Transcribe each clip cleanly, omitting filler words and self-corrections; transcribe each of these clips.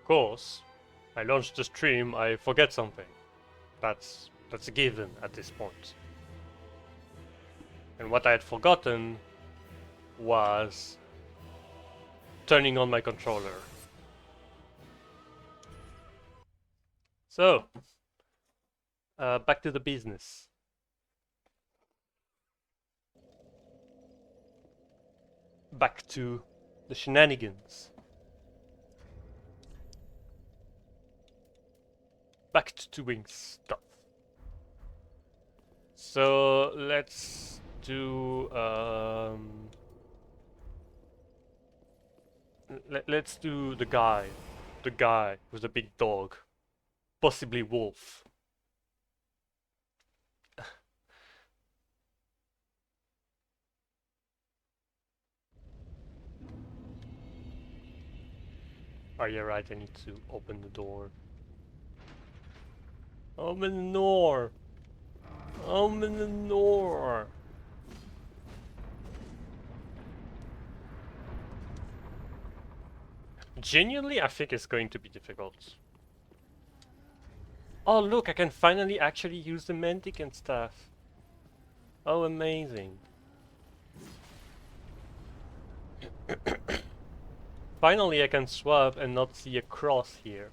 course, I launched the stream, I forget something. That's a given at this point. And what I had forgotten was turning on my controller. So, back to the business. Back to the shenanigans. Back to doing stuff. So let's do let's do the guy with the big dog, possibly wolf. Oh, you're right, I need to open the door. Open the door! Open the door! Genuinely, I think it's going to be difficult. Oh look, I can finally actually use the mantic and stuff. Oh, amazing. Finally I can swap and not see a cross here.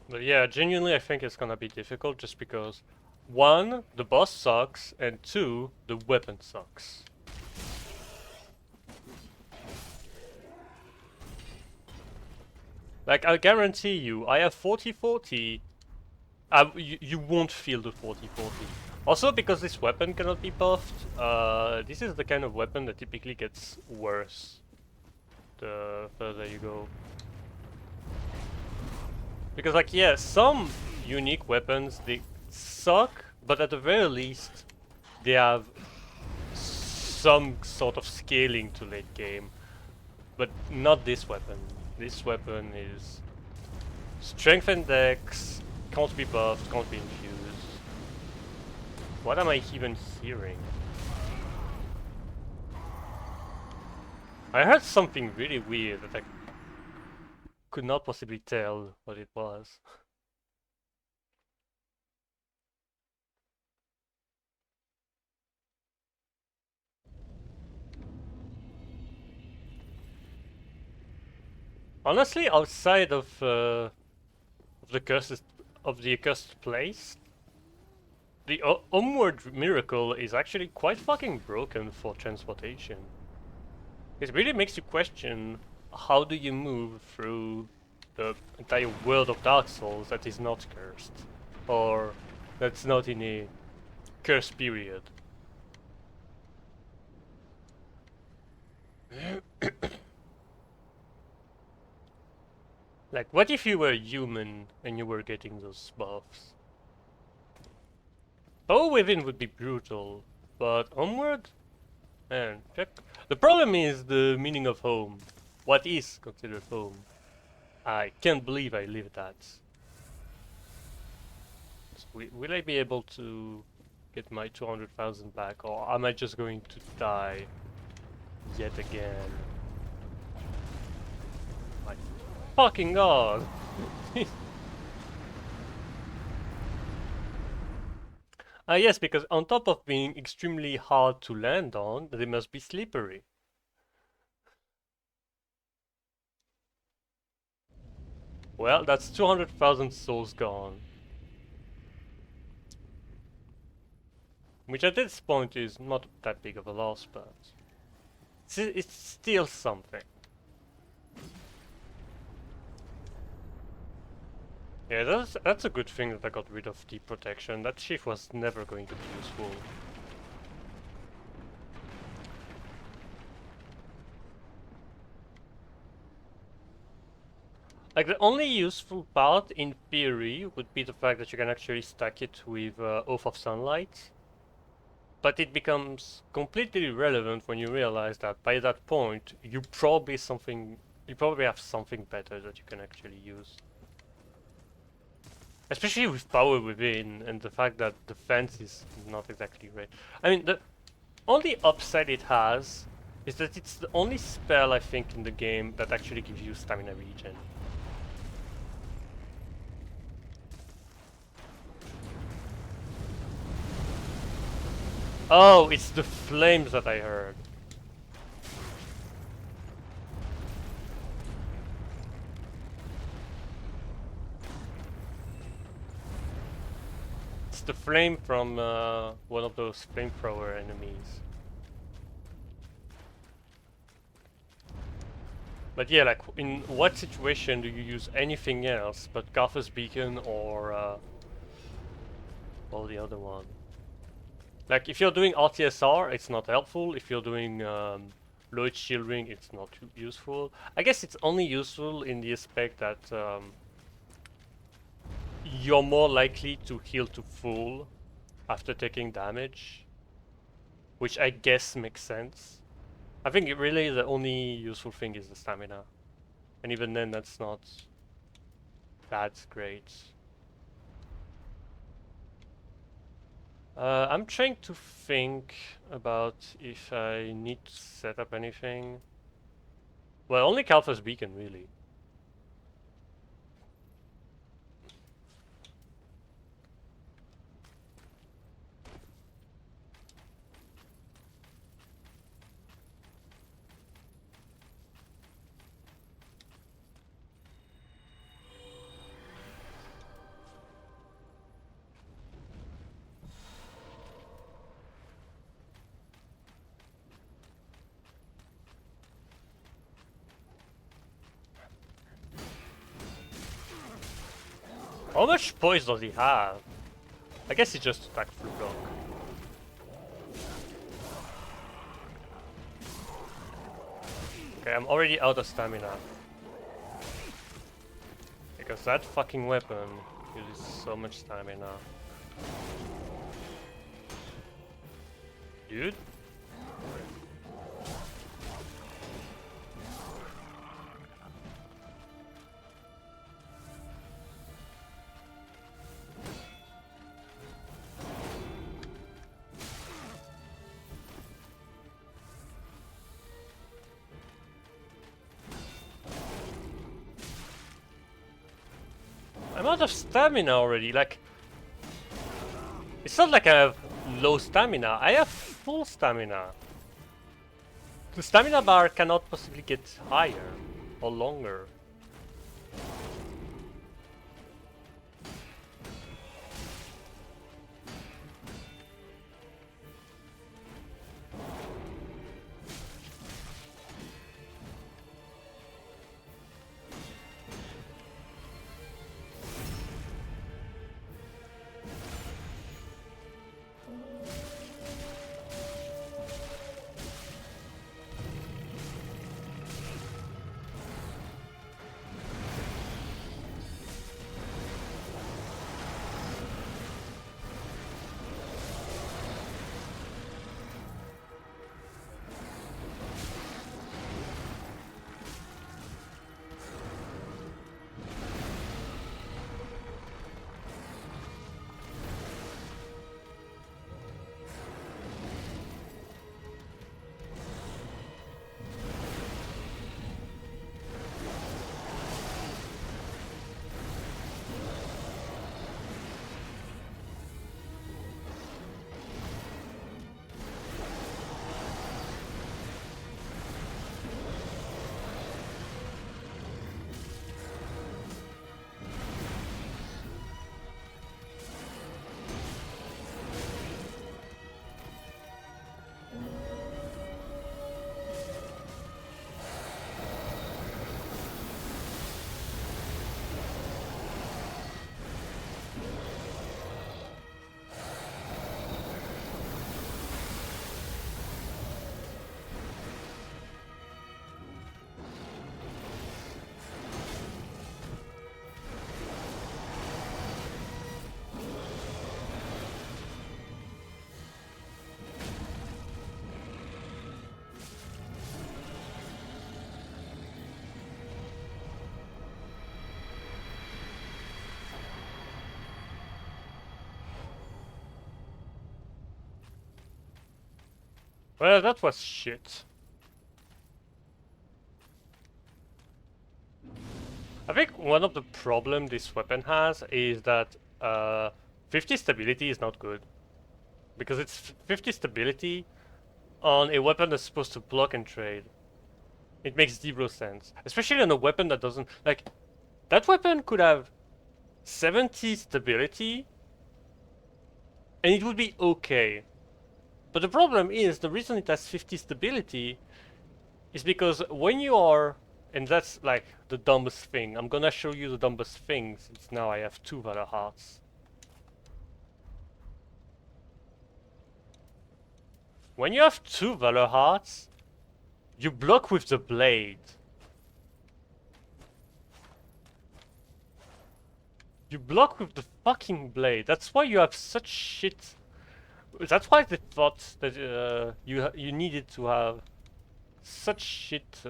But yeah, genuinely I think it's gonna be difficult just because 1, the boss sucks, and 2, the weapon sucks. Like, I guarantee you, I have 40-40, you won't feel the 40-40. Also, because this weapon cannot be buffed, this is the kind of weapon that typically gets worse the further you go. Because, like, yeah, some unique weapons, they suck, but at the very least, they have some sort of scaling to late game. But not this weapon. This weapon is strength and dex, can't be buffed, can't be infused. What am I even hearing? I heard something really weird that I could not possibly tell what it was. Honestly, outside of the accursed place, the onward miracle is actually quite fucking broken for transportation. It really makes you question how do you move through the entire world of Dark Souls that is not cursed, or that's not in a curse period. Like, what if you were human and you were getting those buffs? Power Within would be brutal, but Onward? Man, check. The problem is the meaning of home. What is considered home? I can't believe I live that. So will I be able to get my 200,000 back, or am I just going to die yet again? My fucking god! Yes, because on top of being extremely hard to land on, they must be slippery. Well, that's 200,000 souls gone. Which at this point is not that big of a loss, but it's still something. Yeah, that's a good thing that I got rid of deep protection. That shift was never going to be useful. Like, the only useful part, in theory, would be the fact that you can actually stack it with Oath of Sunlight. But it becomes completely irrelevant when you realize that by that point you probably have something better that you can actually use. Especially with power within and the fact that defense is not exactly great. I mean, the only upside it has is that it's the only spell I think in the game that actually gives you stamina regen. Oh, it's the flames that I heard. It's the flame from one of those flamethrower enemies. But yeah, like, in what situation do you use anything else but Garth's Beacon or the other one? Like, if you're doing RTSR, it's not helpful. If you're doing Lloyd Shielding, it's not useful. I guess it's only useful in the aspect that you're more likely to heal to full after taking damage, which I guess makes sense. I think really the only useful thing is the stamina, and even then that's not that great. I'm trying to think about if I need to set up anything. Well, only Kalfa's Beacon, really. How much poise does he have? I guess he just attacked full block. Okay, I'm already out of stamina. Because that fucking weapon uses so much stamina. Dude? I'm out of stamina already, like... It's not like I have low stamina, I have full stamina. The stamina bar cannot possibly get higher or longer. Well, that was shit. I think one of the problem this weapon has is that 50 stability is not good. Because it's 50 stability on a weapon that's supposed to block and trade. It makes zero sense. Especially on a weapon that doesn't... Like, that weapon could have 70 stability and it would be okay. But the problem is, the reason it has 50 stability is because when you are... And that's like the dumbest thing. I'm gonna show you the dumbest thing since now I have 2 Valor Hearts. When you have 2 Valor Hearts, you block with the blade. You block with the fucking blade. That's why you have such shit. That's why they thought that you needed to have such shit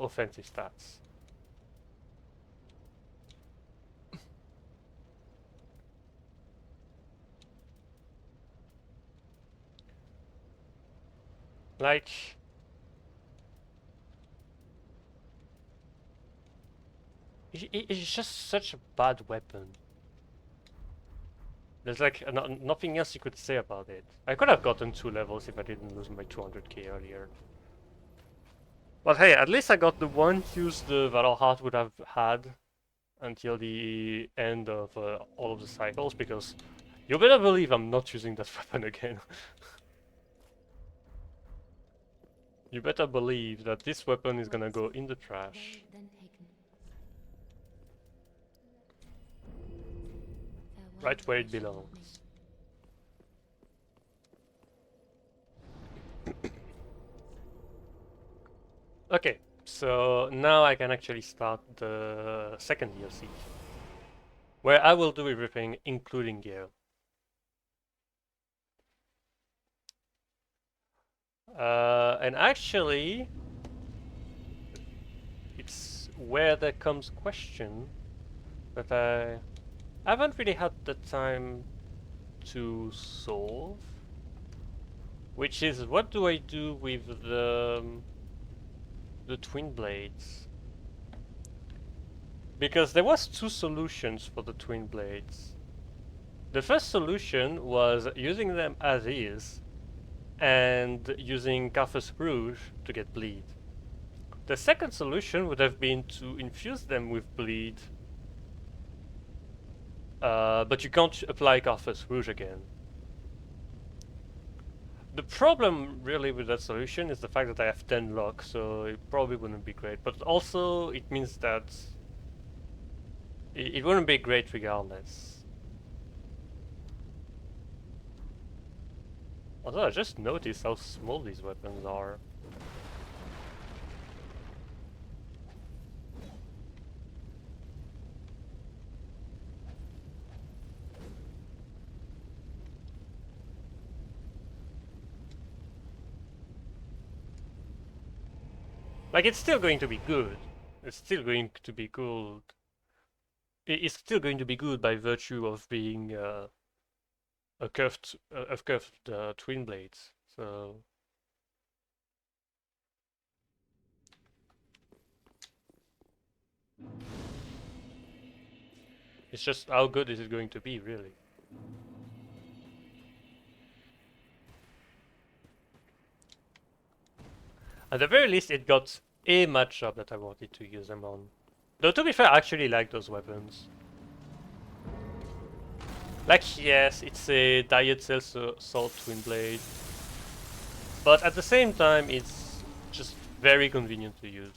offensive stats. Like, it's just such a bad weapon. There's like nothing else you could say about it. I could have gotten 2 levels if I didn't lose my 200k earlier. But hey, at least I got the one use the Valor Heart would have had until the end of all of the cycles, because you better believe I'm not using that weapon again. You better believe that this weapon is gonna go in the trash. Right where it belongs. Okay, so now I can actually start the second DLC, where I will do everything, including gear. And actually, it's where there comes question that I haven't really had the time to solve, which is what do I do with the twin blades? Because there was 2 solutions for the twin blades. The first solution was using them as is and using Carthus Rouge to get bleed. The second solution would have been to infuse them with bleed, but you can't apply Carthus Rouge again. The problem really with that solution is the fact that I have 10 luck, so it probably wouldn't be great. But also it means that it wouldn't be great regardless. Although I just noticed how small these weapons are. Like, it's still going to be good. It's still going to be good. It's still going to be good by virtue of being a curved twin blades. So it's just how good is it going to be, really? At the very least, it got a matchup that I wanted to use them on. Though, to be fair, I actually like those weapons. Like, yes, it's a Diet Salt Twin Blade, but at the same time, it's just very convenient to use.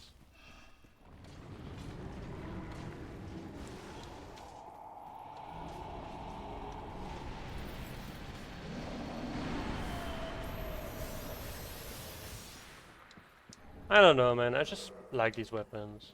I don't know, man, I just like these weapons.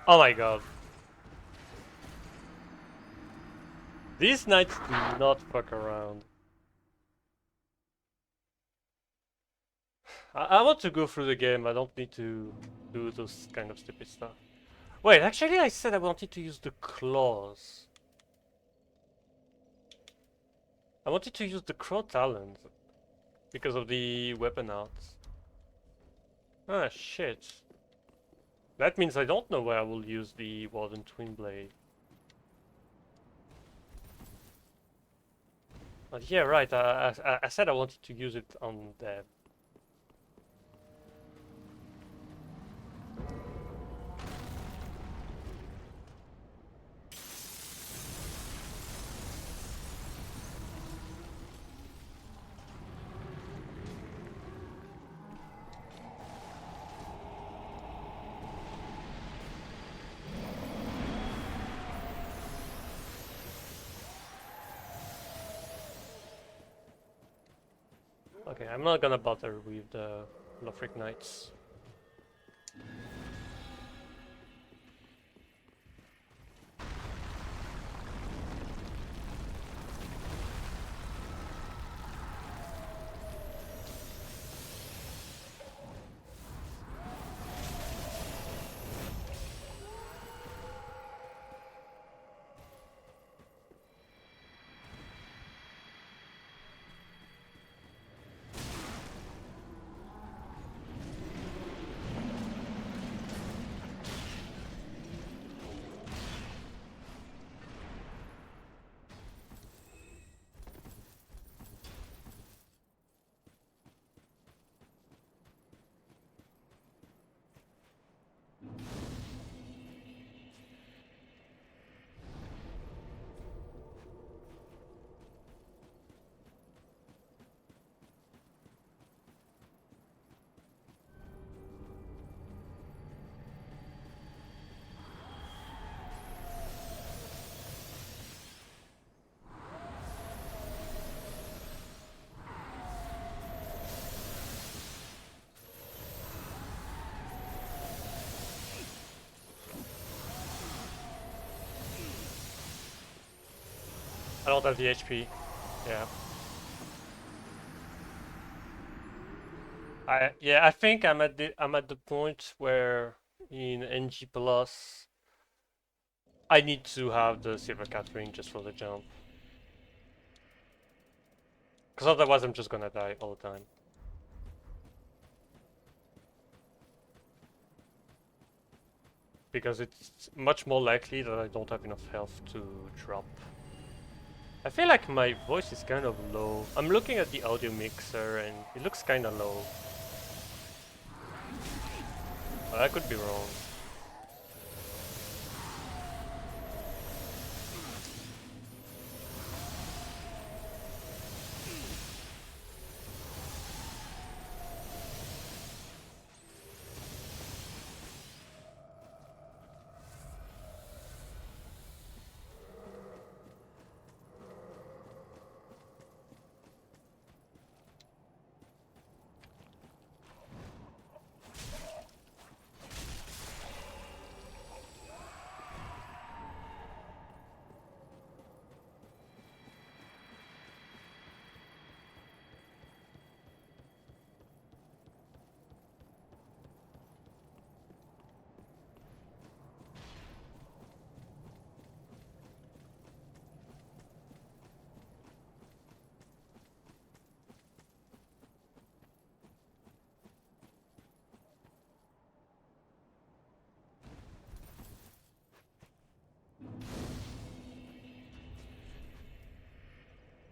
Oh my god. These knights do not fuck around. I want to go through the game, I don't need to do those kind of stupid stuff. Wait, actually I said I wanted to use the claws. I wanted to use the crow talons because of the weapon arts. Ah shit. That means I don't know where I will use the Warden Twin Blade. But yeah, right, I said I wanted to use it on that. Okay, I'm not gonna bother with the Lothric Knights. I don't have the HP. Yeah. I think I'm at the point where in NG Plus I need to have the Silver Catherine just for the jump. Because otherwise I'm just gonna die all the time. Because it's much more likely that I don't have enough health to drop. I feel like my voice is kind of low. I'm looking at the audio mixer and it looks kind of low. But I could be wrong.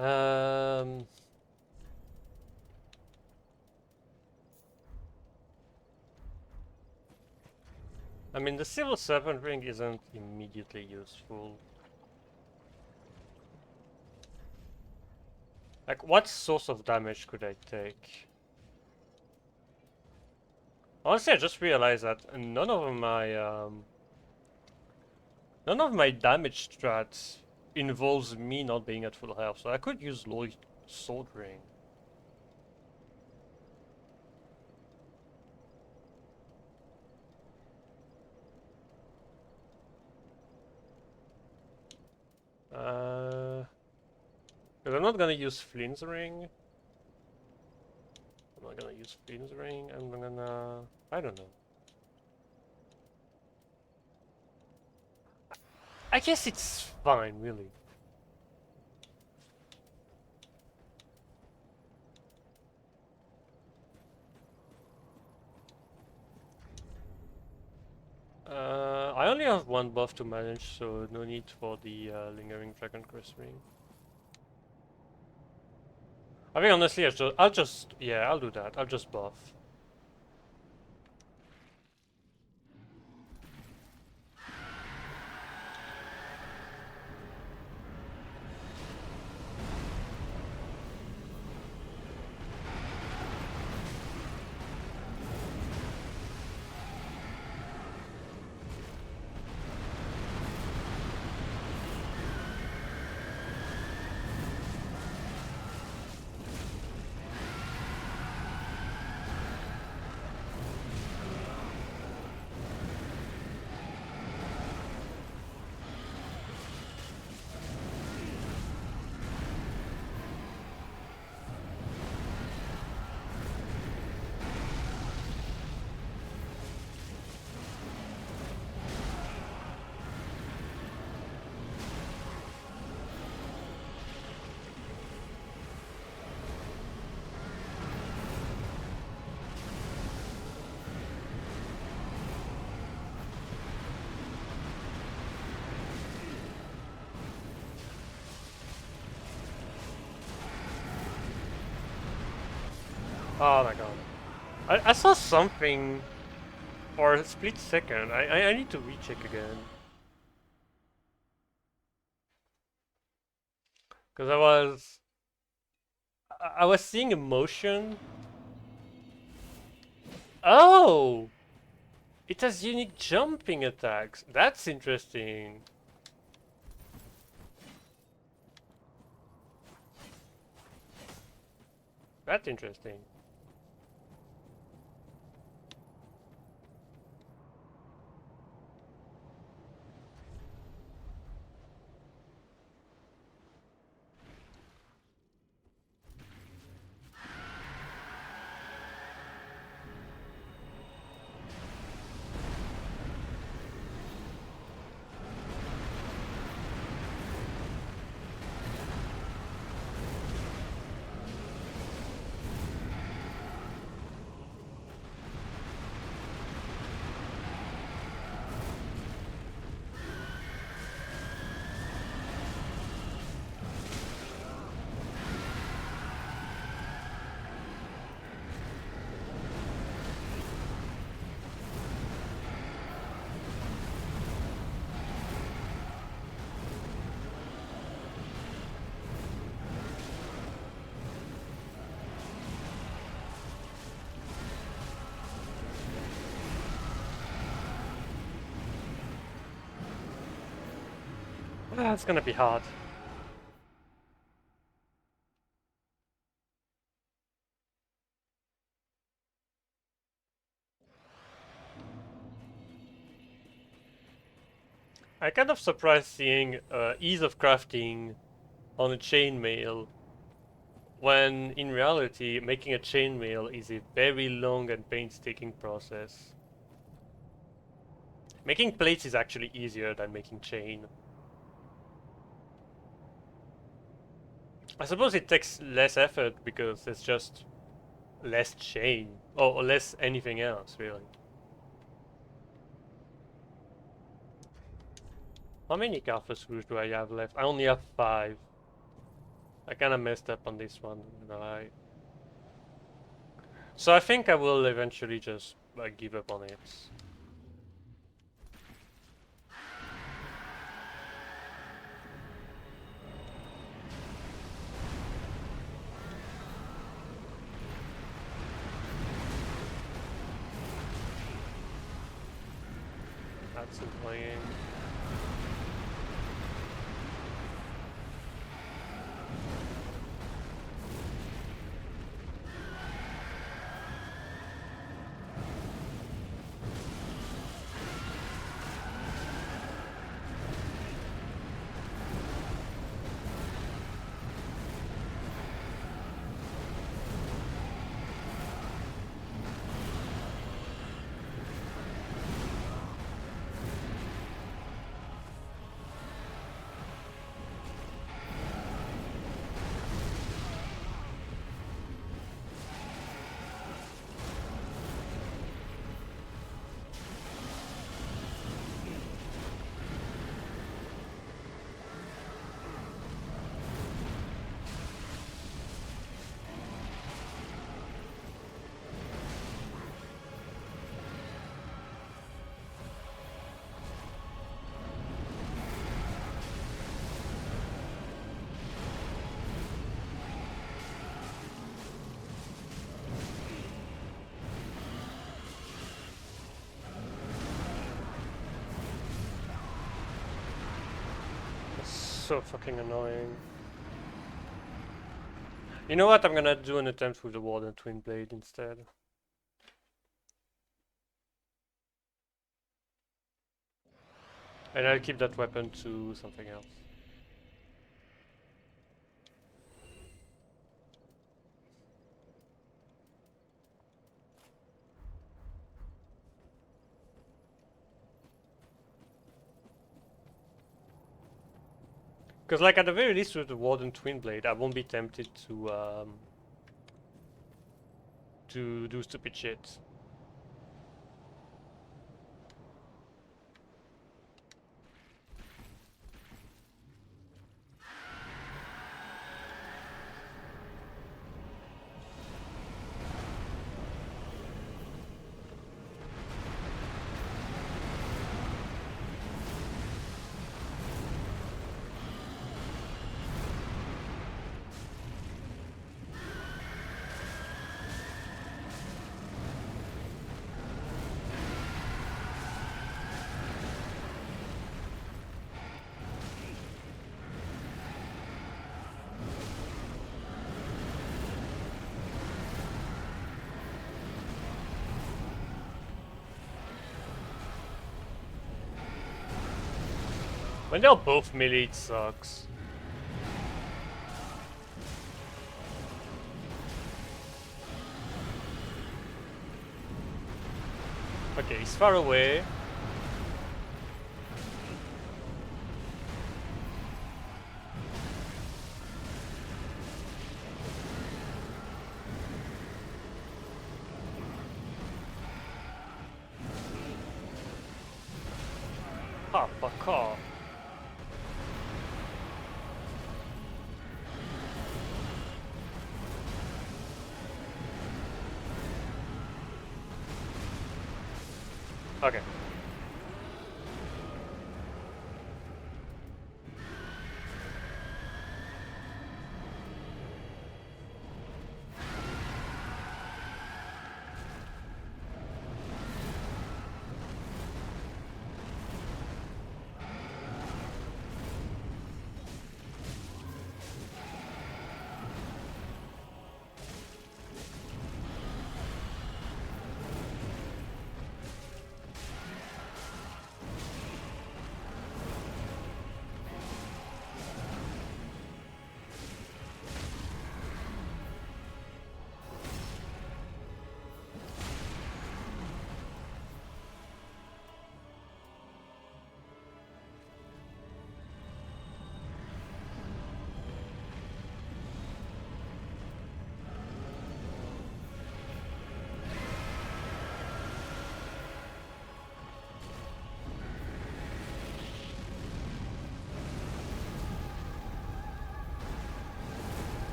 Um, I mean the Civil Servant ring isn't immediately useful. Like what source of damage could I take? Honestly, I just realized that none of my damage strats involves me not being at full health, so I could use Lloyd Sword Ring. Because I'm not gonna use Flynn's ring. I'm not gonna use Flynn's ring. I'm gonna... I don't know. I guess it's fine, really. I only have one buff to manage, so no need for the Lingering Dragon Crest ring. I think honestly, yeah, I'll do that. I'll just buff. Oh my god. I saw something for a split second. I need to recheck again. Because I was seeing a motion. Oh! It has unique jumping attacks. That's interesting. That's interesting. That's gonna be hard. I'm kind of surprised seeing ease of crafting on a chainmail, when in reality making a chainmail is a very long and painstaking process. Making plates is actually easier than making chain. I suppose it takes less effort because there's just less chain, or less anything else, really. How many Alpha screws do I have left? I only have 5. I kinda messed up on this one, right? So I think I will eventually just give up on it. That's annoying. so fucking annoying. You know what? I'm gonna do an attempt with the Warden Twin Blade instead. And I'll keep that weapon to something else. Because, like, at the very least with the Warden Twin Blade, I won't be tempted to do stupid shit. When they're both melee, it sucks. Okay, he's far away. Ah, fuck off. Okay.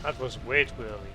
That was way too early.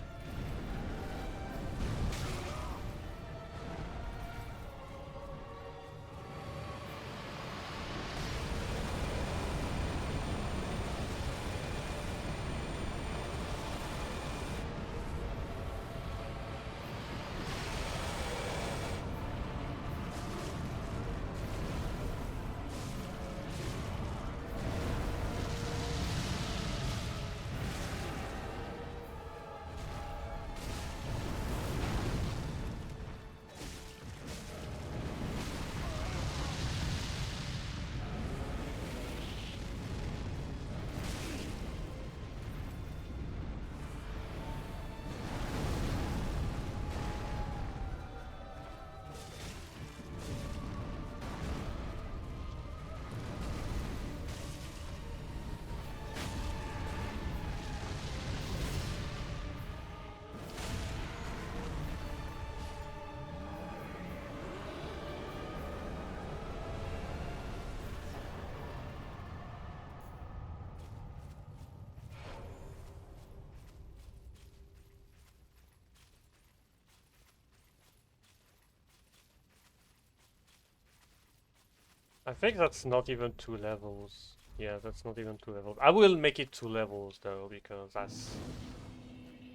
I think that's not even 2 levels. Yeah, that's not even 2 levels. I will make it 2 levels though, because that's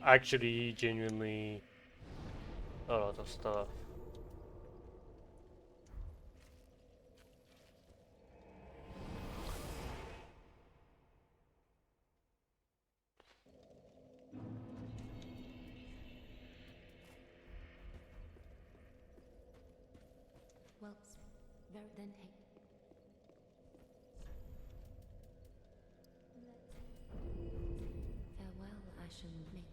actually genuinely a lot of stuff. Well, then hey. Farewell, Ashen Maid.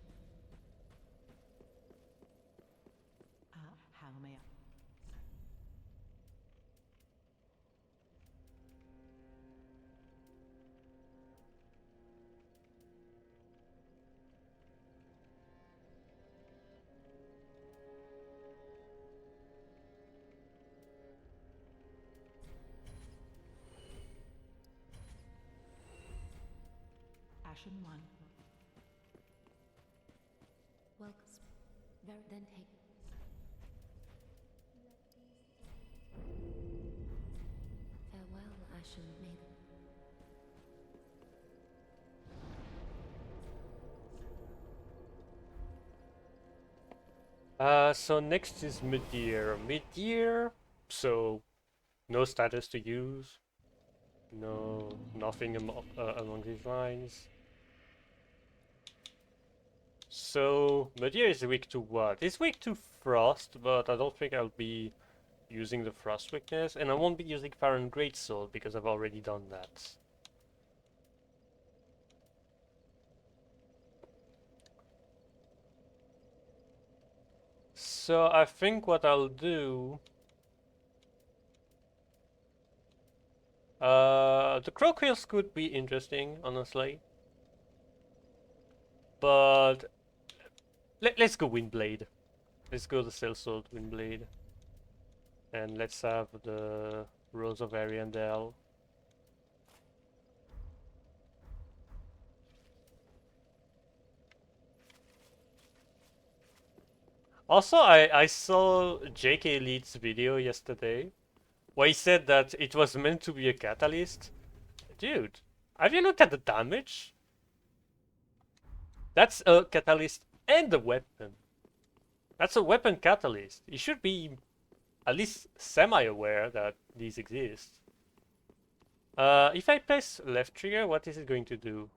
How may I? Ashen one. Well, then hey. Farewell, Ashen Maiden. So next is mid-year. Mid-year, so no status to use. No, nothing along these lines. So mid-year is weak to what? It's weak to Frost, but I don't think I'll be using the Frost weakness, and I won't be using Farron Greatsword because I've already done that. So I think what I'll do... the Crocus could be interesting, honestly. But... let's go Windblade. Let's go the Sellsword Windblade. And let's have the Rose of Ariandel. Also, I saw JK Elite's video yesterday, where he said that it was meant to be a catalyst. Dude, have you looked at the damage? That's a catalyst and a weapon. That's a weapon catalyst. You should be at least semi-aware that these exist. If I press left trigger, what is it going to do?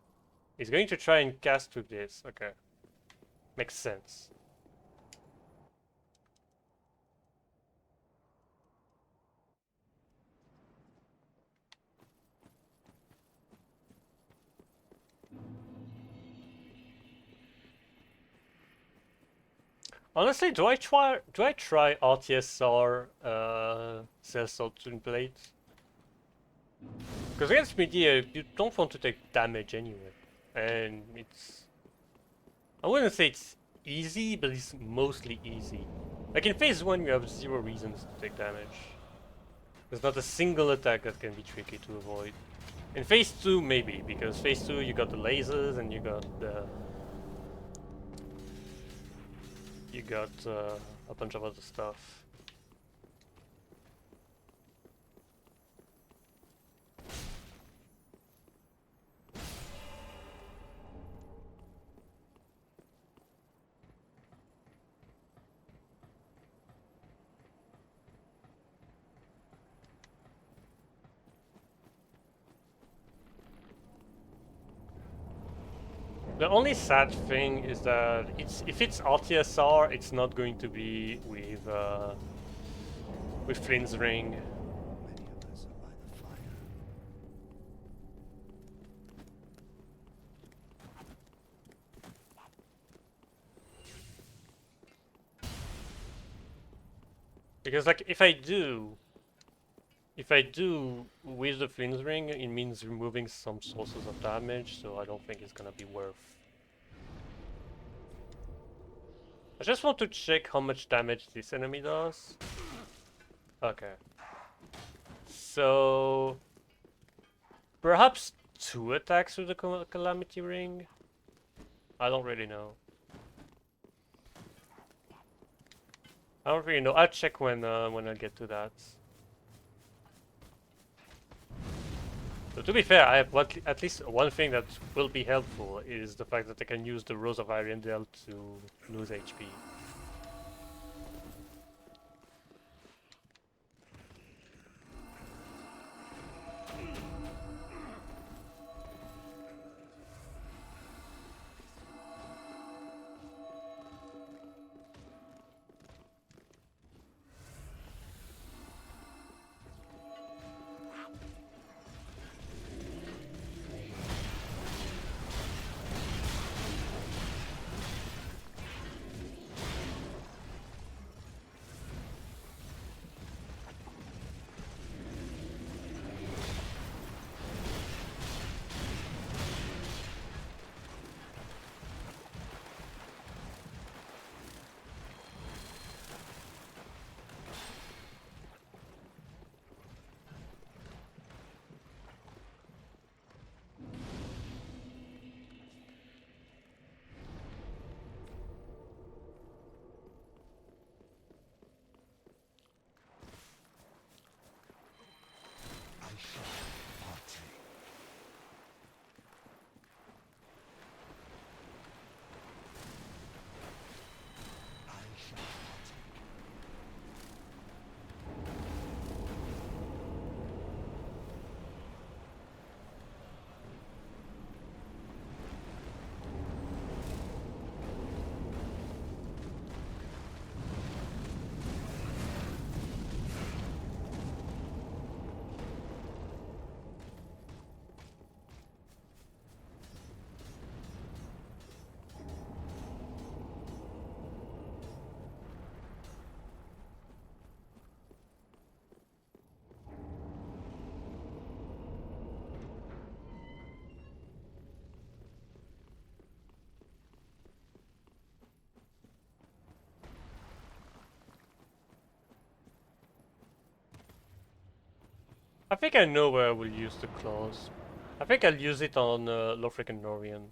It's going to try and cast with this. Okay. Makes sense. Honestly, do I try RTSR Cell Twin Blades? Because against Media, you don't want to take damage anyway. And it's... I wouldn't say it's easy, but it's mostly easy. Like in phase 1, you have 0 reasons to take damage. There's not a single attack that can be tricky to avoid. In phase 2, maybe, because phase 2 you got the lasers and you got the... You got a bunch of other stuff. The only sad thing is that if it's RTSR, it's not going to be with Flynn's ring. Many of us are by the fire. Because like if I do with the Flynn's ring, it means removing some sources of damage, so I don't think it's gonna be worth. I just want to check how much damage this enemy does. Okay. So perhaps 2 attacks with the Calamity Ring? I don't really know. I don't really know. I'll check when I get to that. So to be fair, I have at least one thing that will be helpful is the fact that I can use the Rose of Ariandel to lose HP. I shall partake. I shall partake. I think I know where I will use the claws. I think I'll use it on Lothric and Norian.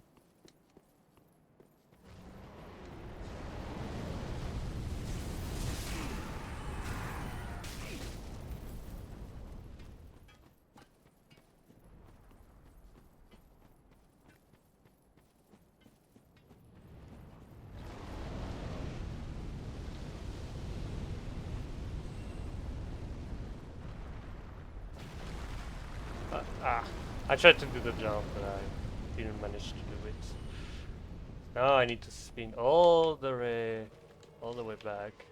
I tried to do the jump, but I didn't manage to do it. Now I need to spin all the way back.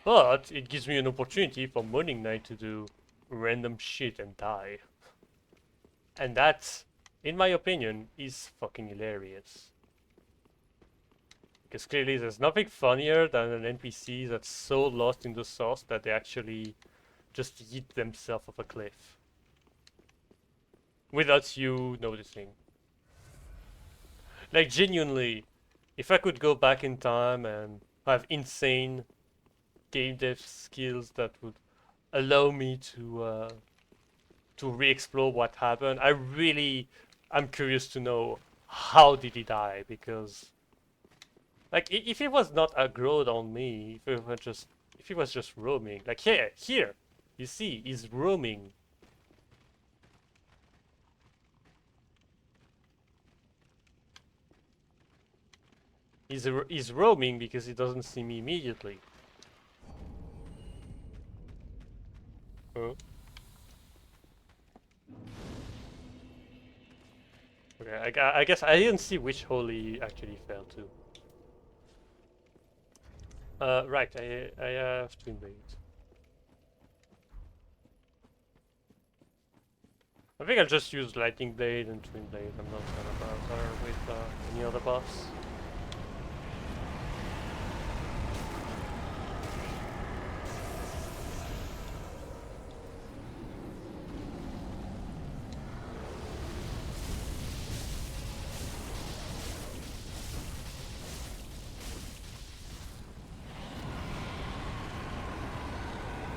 But it gives me an opportunity for Morning Knight to do random shit and die. And that, in my opinion, is fucking hilarious. Because clearly there's nothing funnier than an NPC that's so lost in the sauce that they actually just yeet themselves off a cliff. Without you noticing. Like genuinely, if I could go back in time and have insane game dev skills that would allow me to re-explore what happened, I'm curious to know how did he die, because like if he was not aggroed on me, if he was just roaming, like here, you see, he's roaming. He's roaming because he doesn't see me immediately. Huh? Okay, I guess I didn't see which hole he actually fell to. Right, I have Twin Blades. I think I'll just use Lightning Blade and Twin Blade. I'm not gonna bother with any other buffs.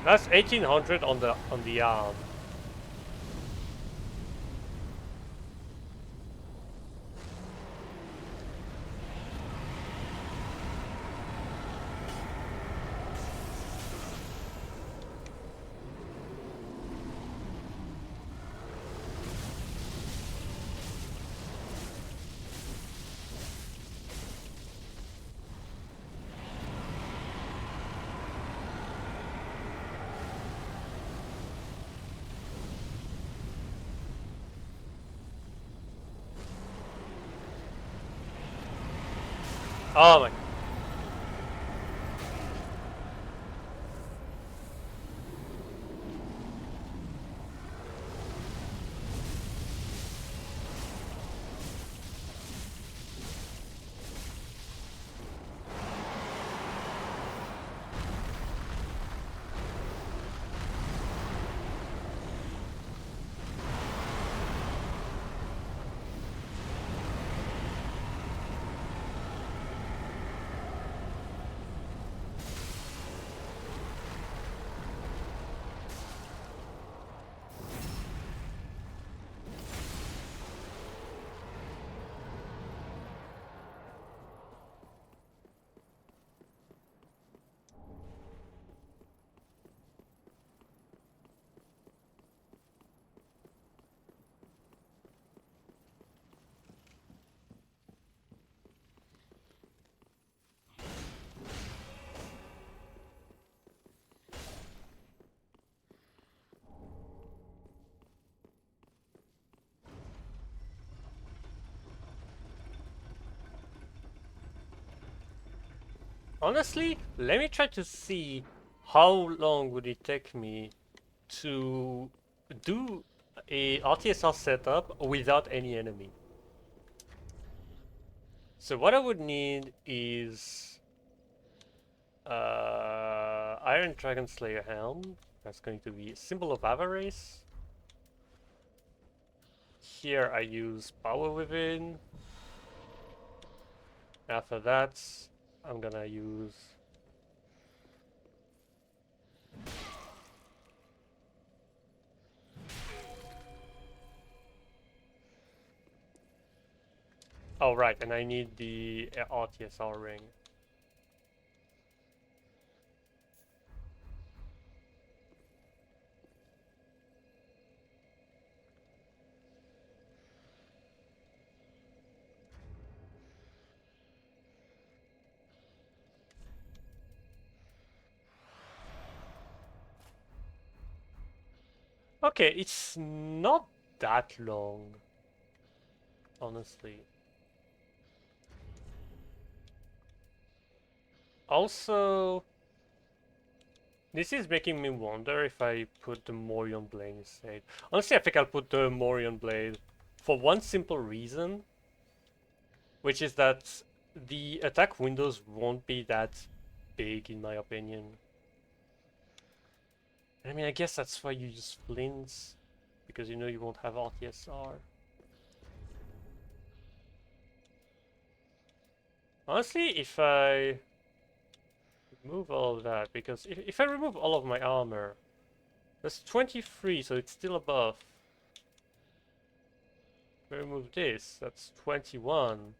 That's 1800 on the arm. Oh my. Honestly, let me try to see how long would it take me to do a RTSR setup without any enemy. So what I would need is Iron Dragon Slayer Helm. That's going to be a symbol of avarice. Here I use Power Within. After that, I'm gonna use oh right, and I need the RTSR ring. Okay, it's not that long, honestly. Also, this is making me wonder if I put the Morion Blade instead. Honestly, I think I'll put the Morion Blade for one simple reason, which is that the attack windows won't be that big, in my opinion. I mean, I guess that's why you use flints, because you know you won't have RTSR. Honestly, if I remove all of that, because if I remove all of my armor, that's 23, so it's still above. If I remove this, that's 21.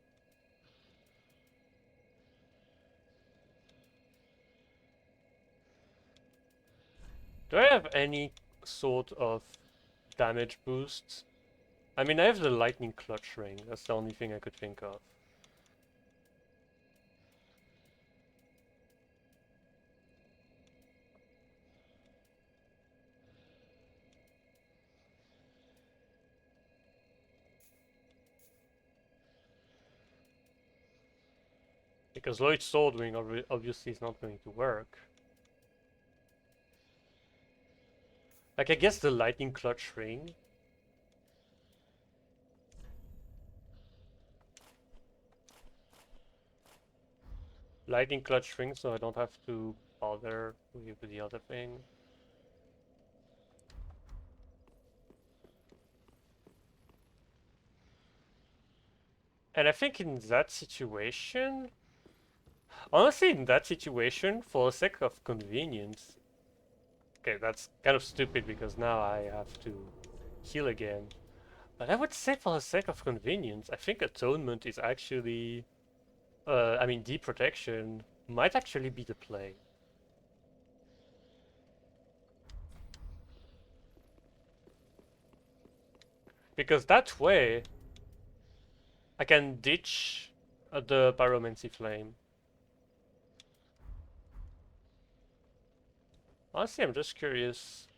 Do I have any sort of damage boost? I mean, I have the lightning clutch ring. That's the only thing I could think of. Because Lloyd's sword ring obviously is not going to work. Like, I guess the lightning clutch ring. Lightning clutch ring, so I don't have to bother with the other thing. And I think in that situation, honestly, in that situation, for the sake of convenience, okay, that's kind of stupid because now I have to heal again. But I would say for the sake of convenience, I think Atonement is actually, I mean, Deep Protection might actually be the play. Because that way, I can ditch the Pyromancy Flame. Honestly, I'm just curious.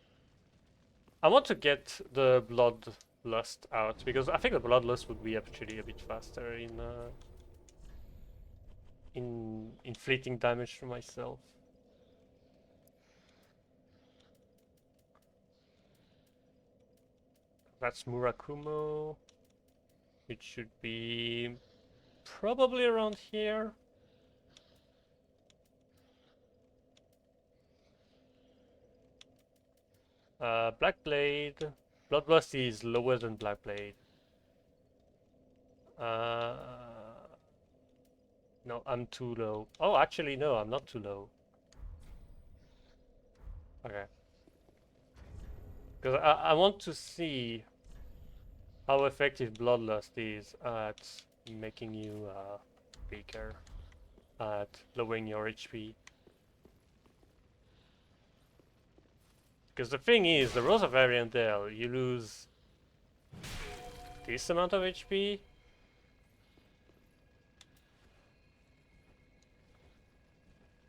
I want to get the Bloodlust out because I think the Bloodlust would be actually a bit faster inflicting damage to myself. That's Murakumo. It should be probably around here. Black Blade. Bloodlust is lower than Black Blade. No, I'm too low. Oh, actually, no, I'm not too low. Okay. Because I want to see how effective Bloodlust is at making you weaker, at lowering your HP. Because the thing is, the Rose of Ariandel, you lose this amount of HP.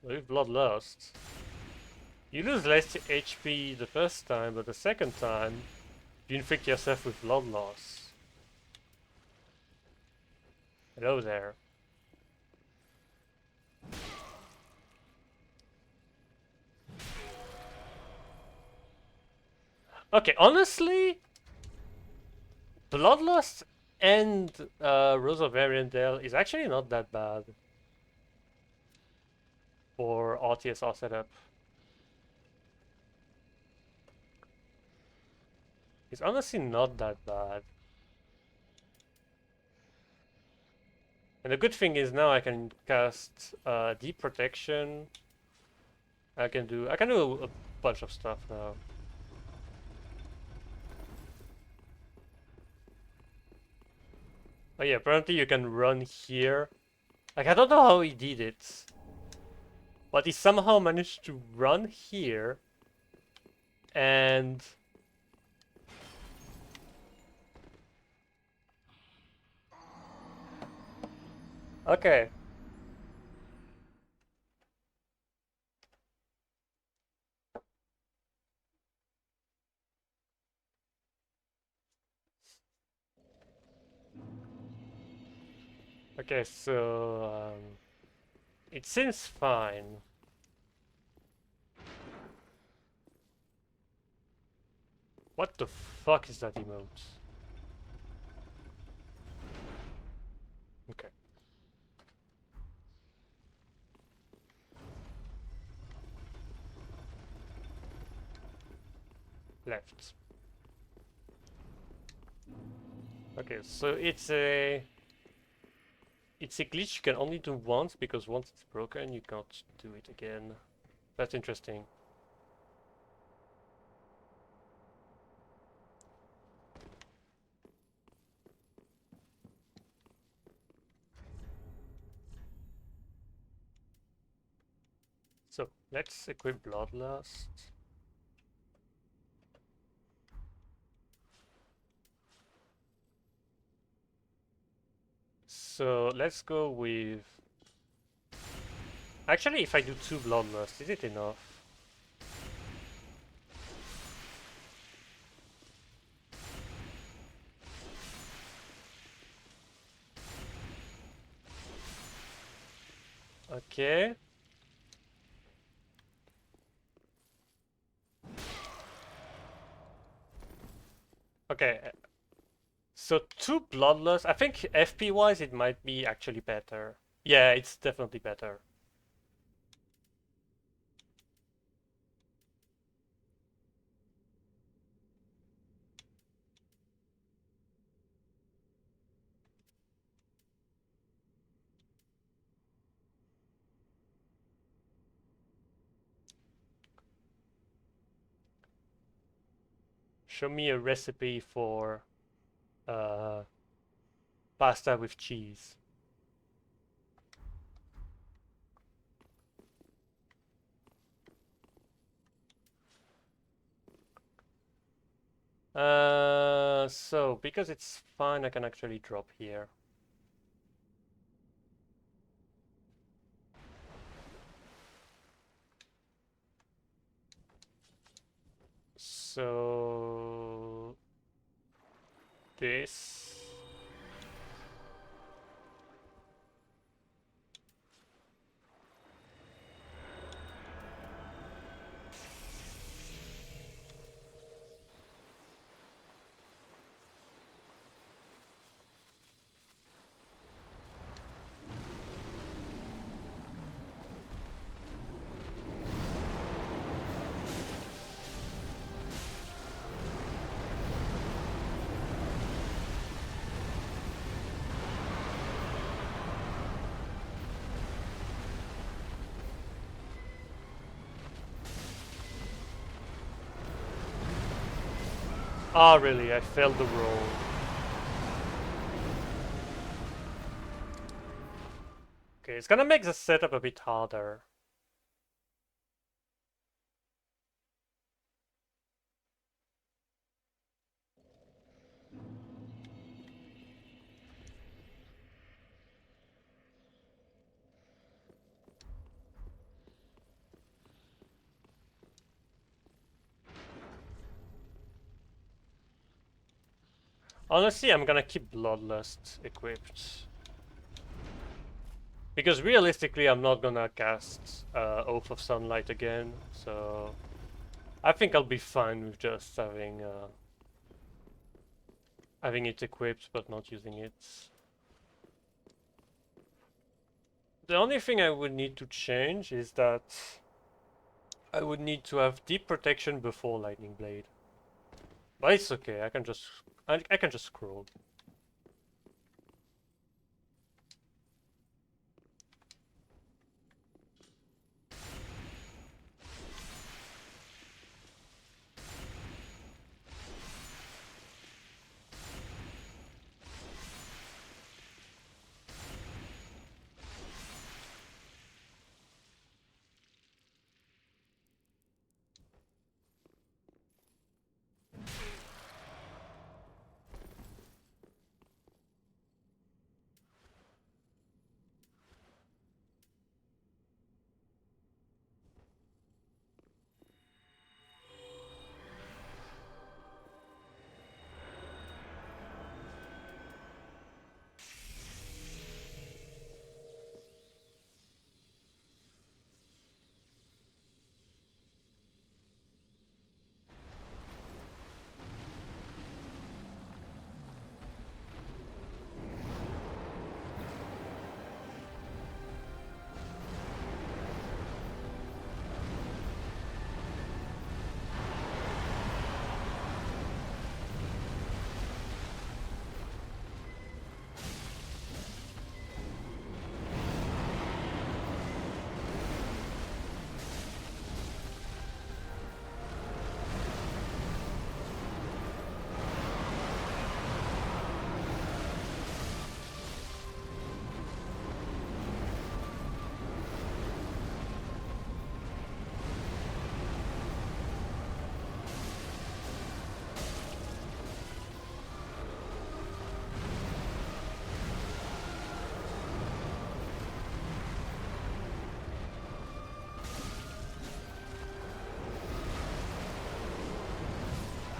With Bloodlust, you lose less HP the first time, but the second time, you inflict yourself with blood loss. Hello there. Okay, honestly, Bloodlust and Rose of Ariandel is actually not that bad for RTSR setup. It's honestly not that bad. And the good thing is now I can cast Deep Protection. I can do a bunch of stuff now. Oh yeah, apparently you can run here. Like, I don't know how he did it. But he somehow managed to run here. And... Okay. Okay, so... it seems fine. What the fuck is that emote? Okay. Left. Okay, so it's a glitch you can only do once, because once it's broken you can't do it again. That's interesting. So let's equip Bloodlust. So let's go with... Actually, if I do 2 Bloodlust, is it enough? Okay. Okay. So 2 Bloodlust, I think FP wise it might be actually better. Yeah, it's definitely better. Show me a recipe for pasta with cheese. So because it's fine, I can actually drop here. So this. Ah, really? I failed the roll. Okay, it's gonna make the setup a bit harder. Honestly, I'm gonna keep Bloodlust equipped. Because realistically, I'm not gonna cast Oath of Sunlight again, so I think I'll be fine with just having it equipped but not using it. The only thing I would need to change is that I would need to have deep protection before Lightning Blade. But it's okay, I can just scroll.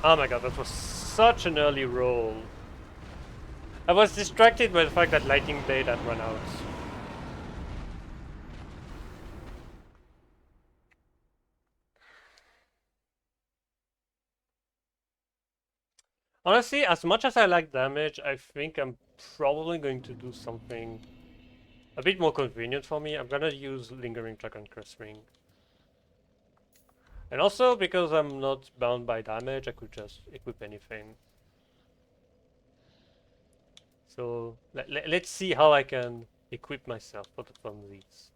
Oh my god, that was such an early roll. I was distracted by the fact that Lightning Blade had run out. Honestly, as much as I like damage, I think I'm probably going to do something a bit more convenient for me. I'm gonna use Lingering Dragon Curse Ring. And also, because I'm not bound by damage, I could just equip anything. So, let's see how I can equip myself from these.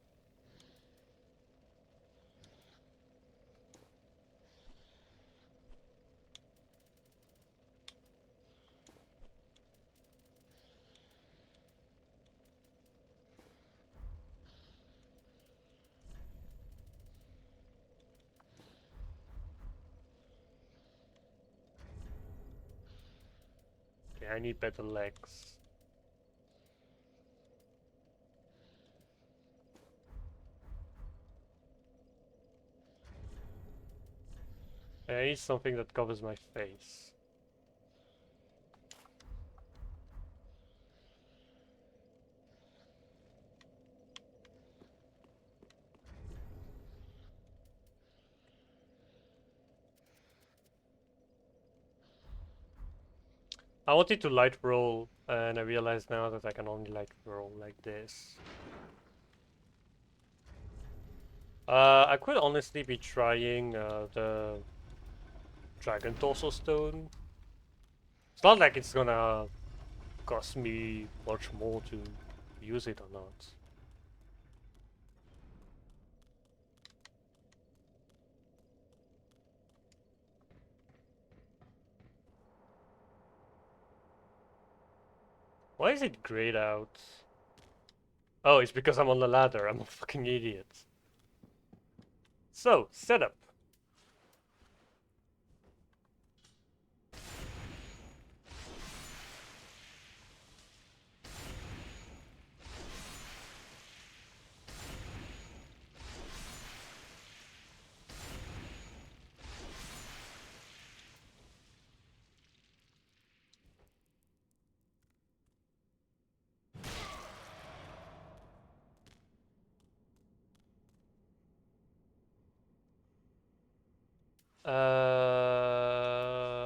Okay, I need better legs. I need something that covers my face. I wanted to light roll, and I realize now that I can only light roll like this. I could honestly be trying the Dragon Torso Stone. It's not like it's gonna cost me much more to use it or not. Why is it grayed out? Oh, it's because I'm on the ladder. I'm a fucking idiot. So, setup.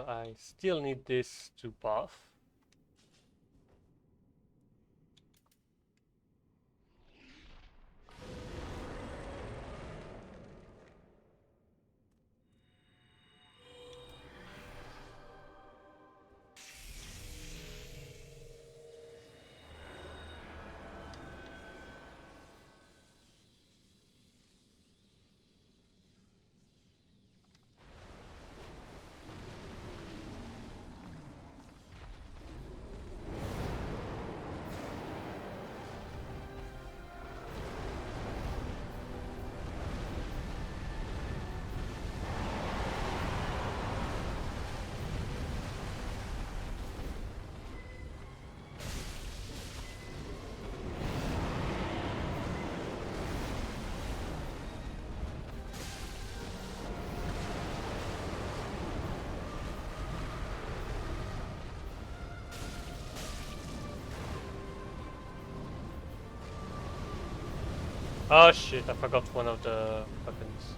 I still need this to buff. Oh shit, I forgot one of the weapons.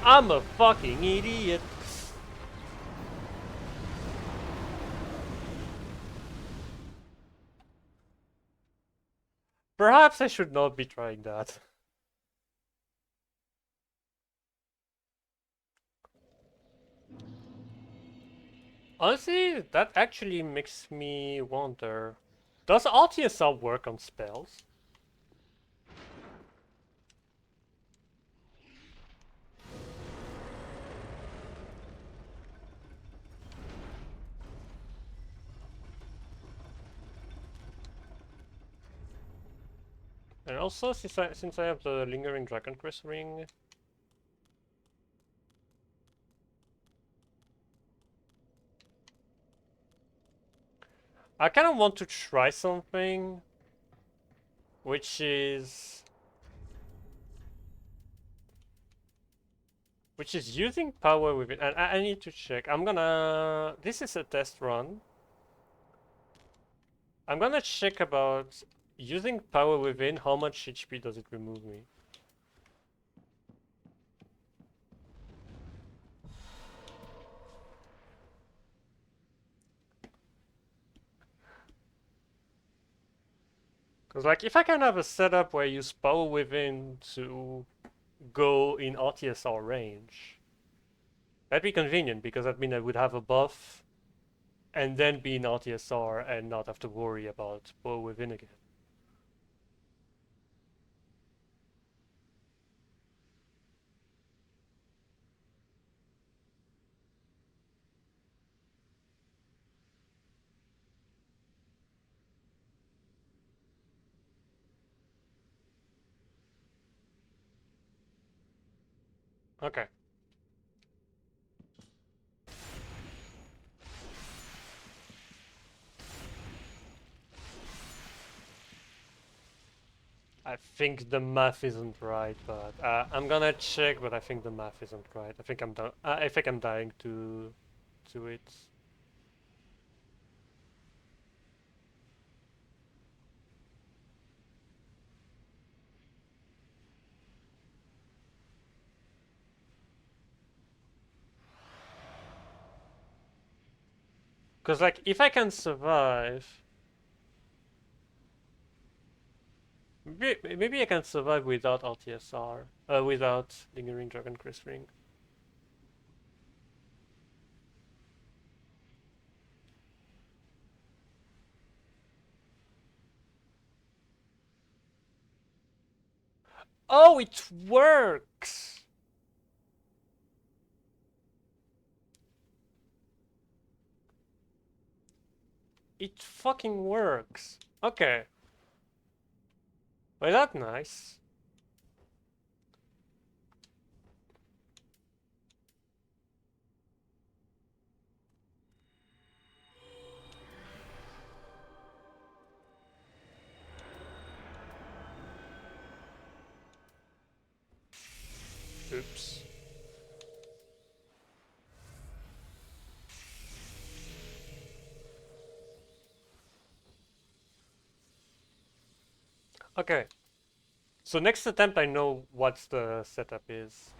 I'm a fucking idiot. Perhaps I should not be trying that. Honestly, that actually makes me wonder. Does RTSR work on spells? And also, since I have the Lingering Dragon Crest ring, I kind of want to try something, which is using power within. And I need to check. I'm gonna. This is a test run. I'm gonna check about using power within. How much HP does it remove me? Because like if I can have a setup where I use power within to go in RTSR range, that'd be convenient because that means I would have a buff and then be in RTSR and not have to worry about power within again. Okay. I think the math isn't right, but I'm gonna check. But I think the math isn't right. I think I'm done. I think I'm dying to it. Cause like if I can survive, maybe I can survive without RTSR, without Lingering Dragon Crest Ring. Oh, it works! It fucking works. Okay. Well, that's nice. Oops. Okay. So next attempt I know what the setup is.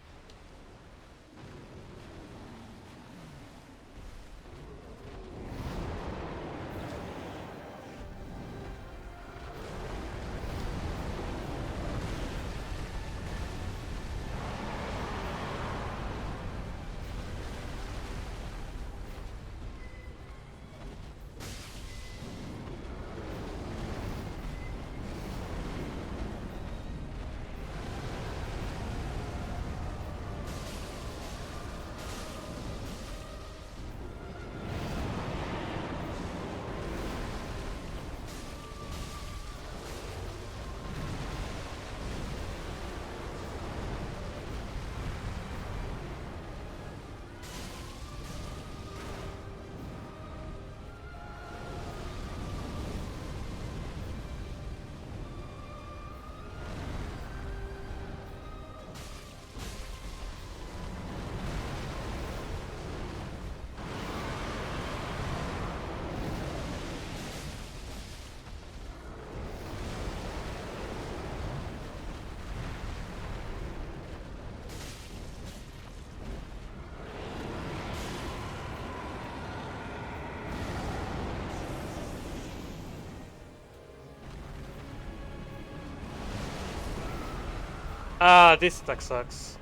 Ah, this attack sucks.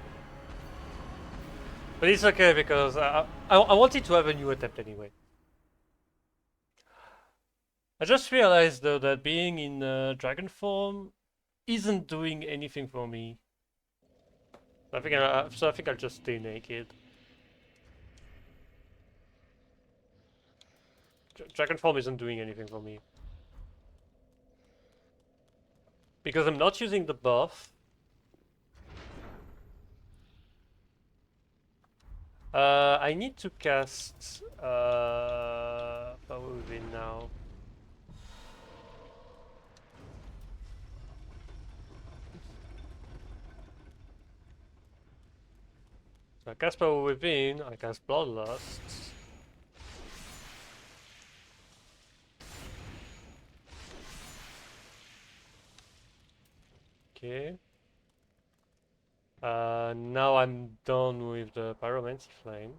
But it's okay because I wanted to have a new attempt anyway. I just realized though that being in dragon form isn't doing anything for me. So I think I'll just stay naked. Dragon form isn't doing anything for me. Because I'm not using the buff. I need to cast Power Within now. So I cast Power Within, I cast Bloodlust. Okay. Now I'm done with the Pyromancy Flame.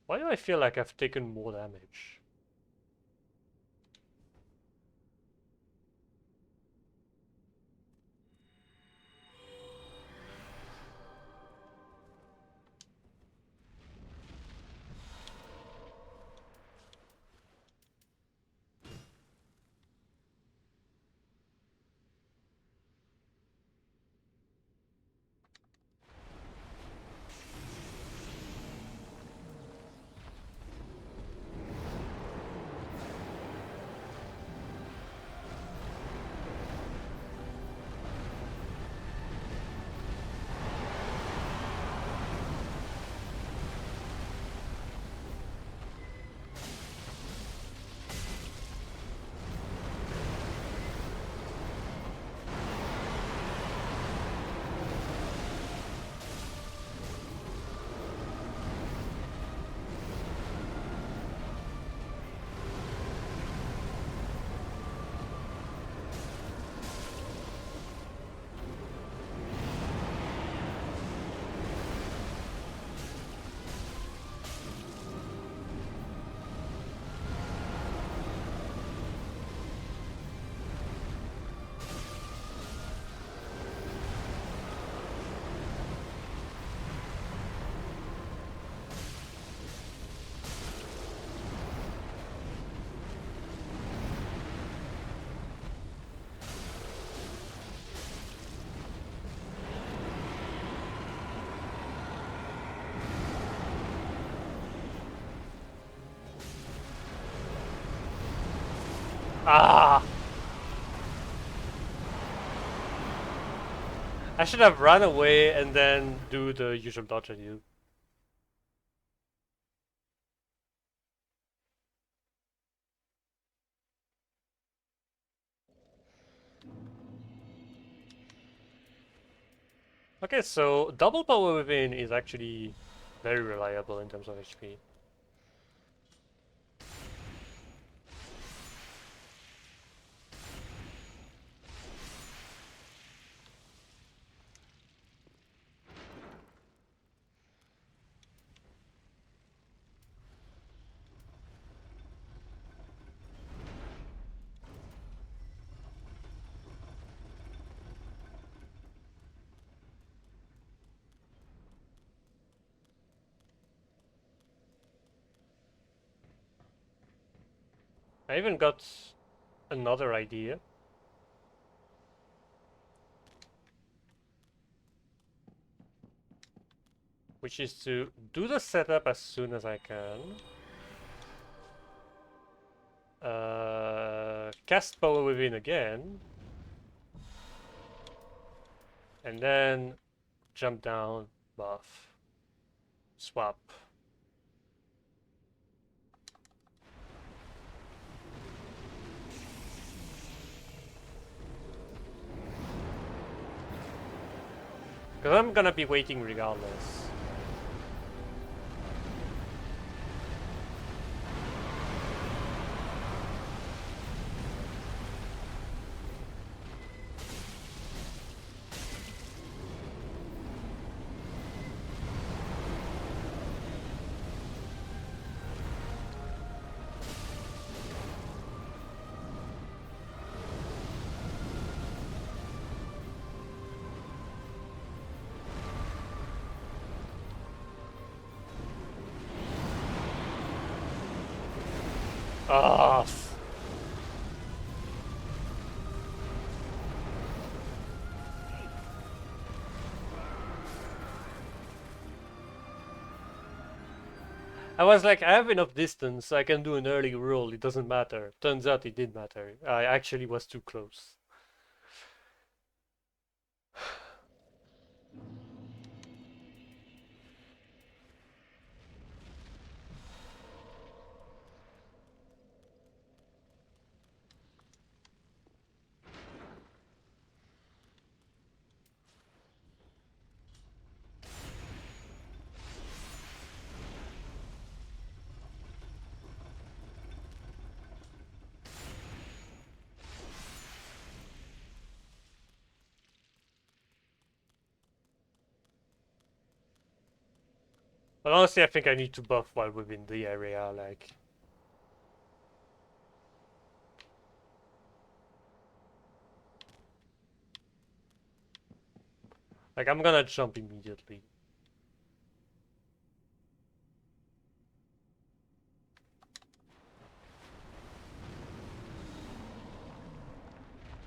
Why do I feel like I've taken more damage? Ah! I should have run away and then do the usual dodge on you. Okay, so double power within is actually very reliable in terms of HP. I even got another idea. Which is to do the setup as soon as I can. Cast power within again. And then jump down, buff, swap. Because I'm gonna be waiting regardless. Ah, I was like, I have enough distance, so I can do an early roll. It doesn't matter. Turns out it did matter. I actually was too close. But honestly, I think I need to buff while within the area, like I'm gonna jump immediately.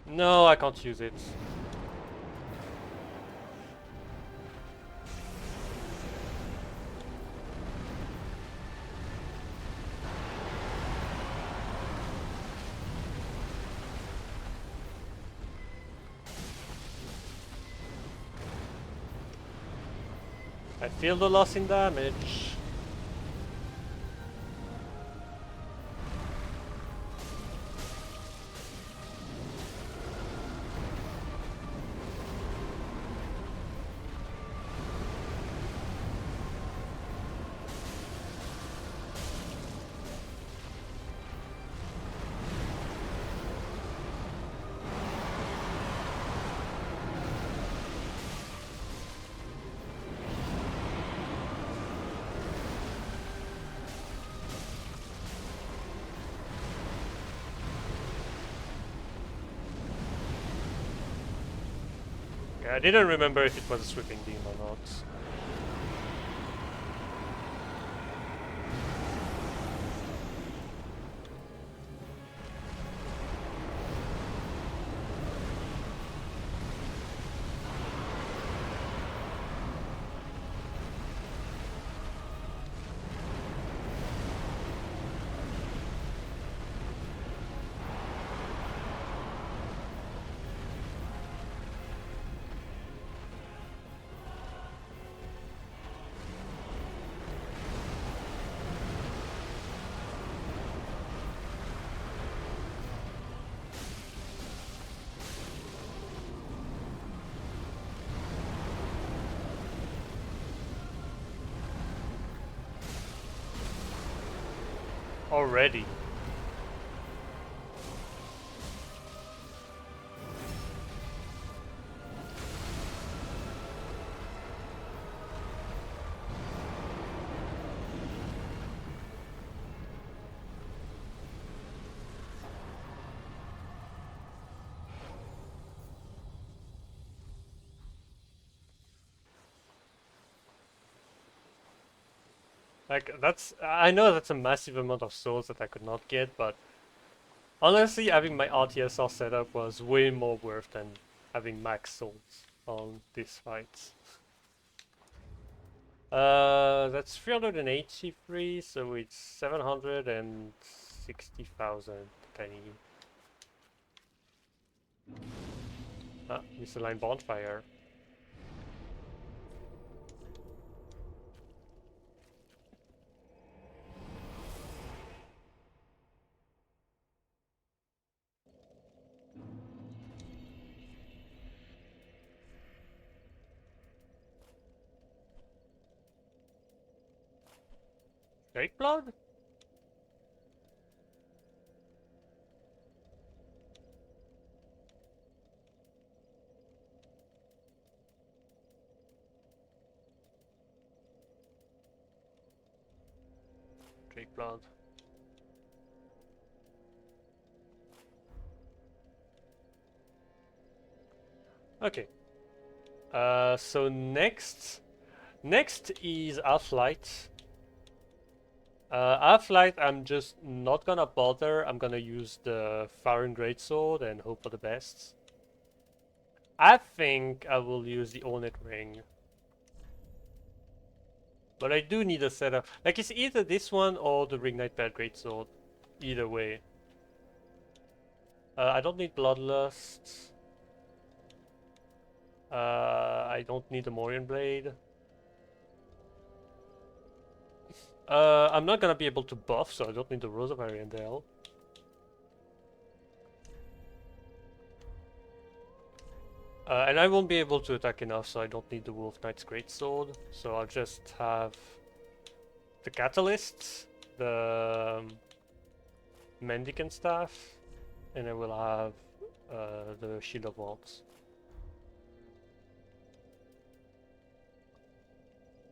No, I can't use it. I feel the loss in damage. Yeah, I didn't remember if it was a sweeping beam or not. Already. Like, I know that's a massive amount of souls that I could not get, but honestly, having my RTSR setup was way more worth than having max souls on these fights. That's 383, so it's 760,000 penny. Ah, misaligned bonfire. Drake blood? Drake blood. Okay. So next is Half-Light. Half-Light, I'm just not gonna bother. I'm gonna use the Farron Greatsword and hope for the best. I think I will use the Ornate Ring. But I do need a setup. Like, it's either this one or the Ring-Knight Bad Greatsword. Either way. I don't need Bloodlust. I don't need the Morion Blade. I'm not gonna be able to buff, so I don't need the Rose of Ariandel. And I won't be able to attack enough, so I don't need the Wolf Knight's Greatsword. So I'll just have the Catalyst, the Mendicant Staff, and I will have the Shield of Wands.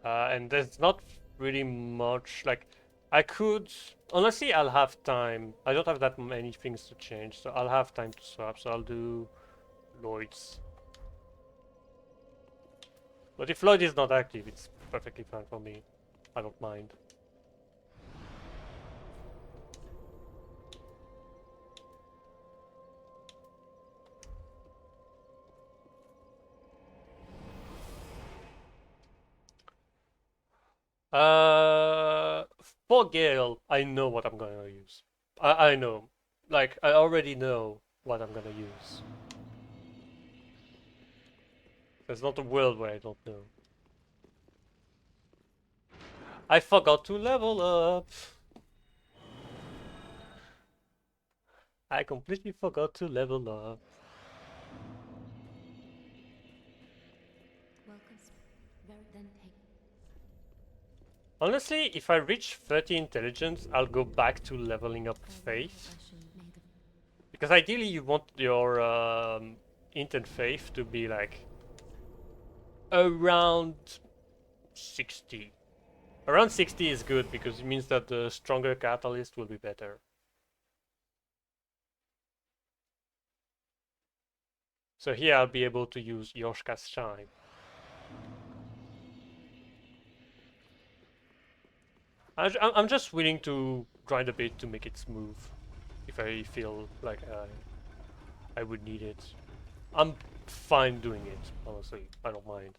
And there's not really much, like, I could, honestly, I'll have time. I don't have that many things to change, so I'll have time to swap, so I'll do Lloyd's. But if Lloyd is not active, it's perfectly fine for me. I don't mind. For Gale, I know what I'm gonna use. I know. Like, I already know what I'm gonna use. There's not a world where I don't know. I forgot to level up! I completely forgot to level up. Welcome. Then take. Honestly, if I reach 30 intelligence, I'll go back to leveling up faith. Ashen made of. Because ideally you want your int and faith to be like around 60. Around 60 is good because it means that the stronger catalyst will be better. So here I'll be able to use Yoshka's Shine. I'm just willing to grind a bit to make it smooth. If I feel like I would need it. I'm fine doing it, honestly. I don't mind.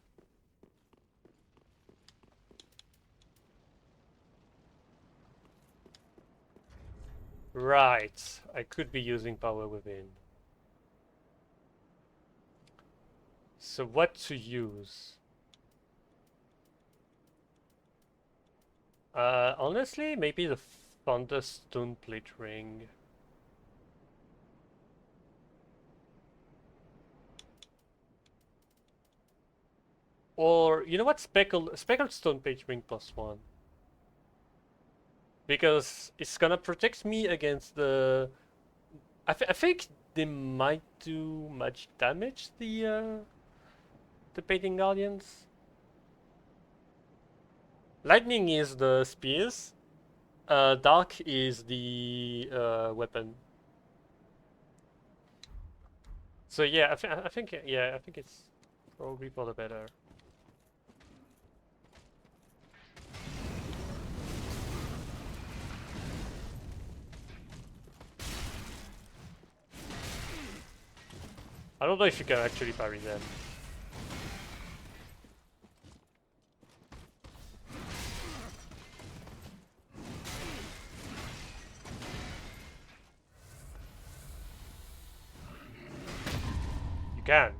Right, I could be using Power Within. So what to use? Honestly, maybe the Thunderstone Plate Ring. Or, you know what? Speckled Stone Plate Ring +1. because it's gonna protect me against the. I think they might do magic damage, the Painting Guardians. Lightning is the spears. Dark is the weapon. So yeah, I think yeah, I think it's probably for the better. I don't know if you can actually parry them. You can.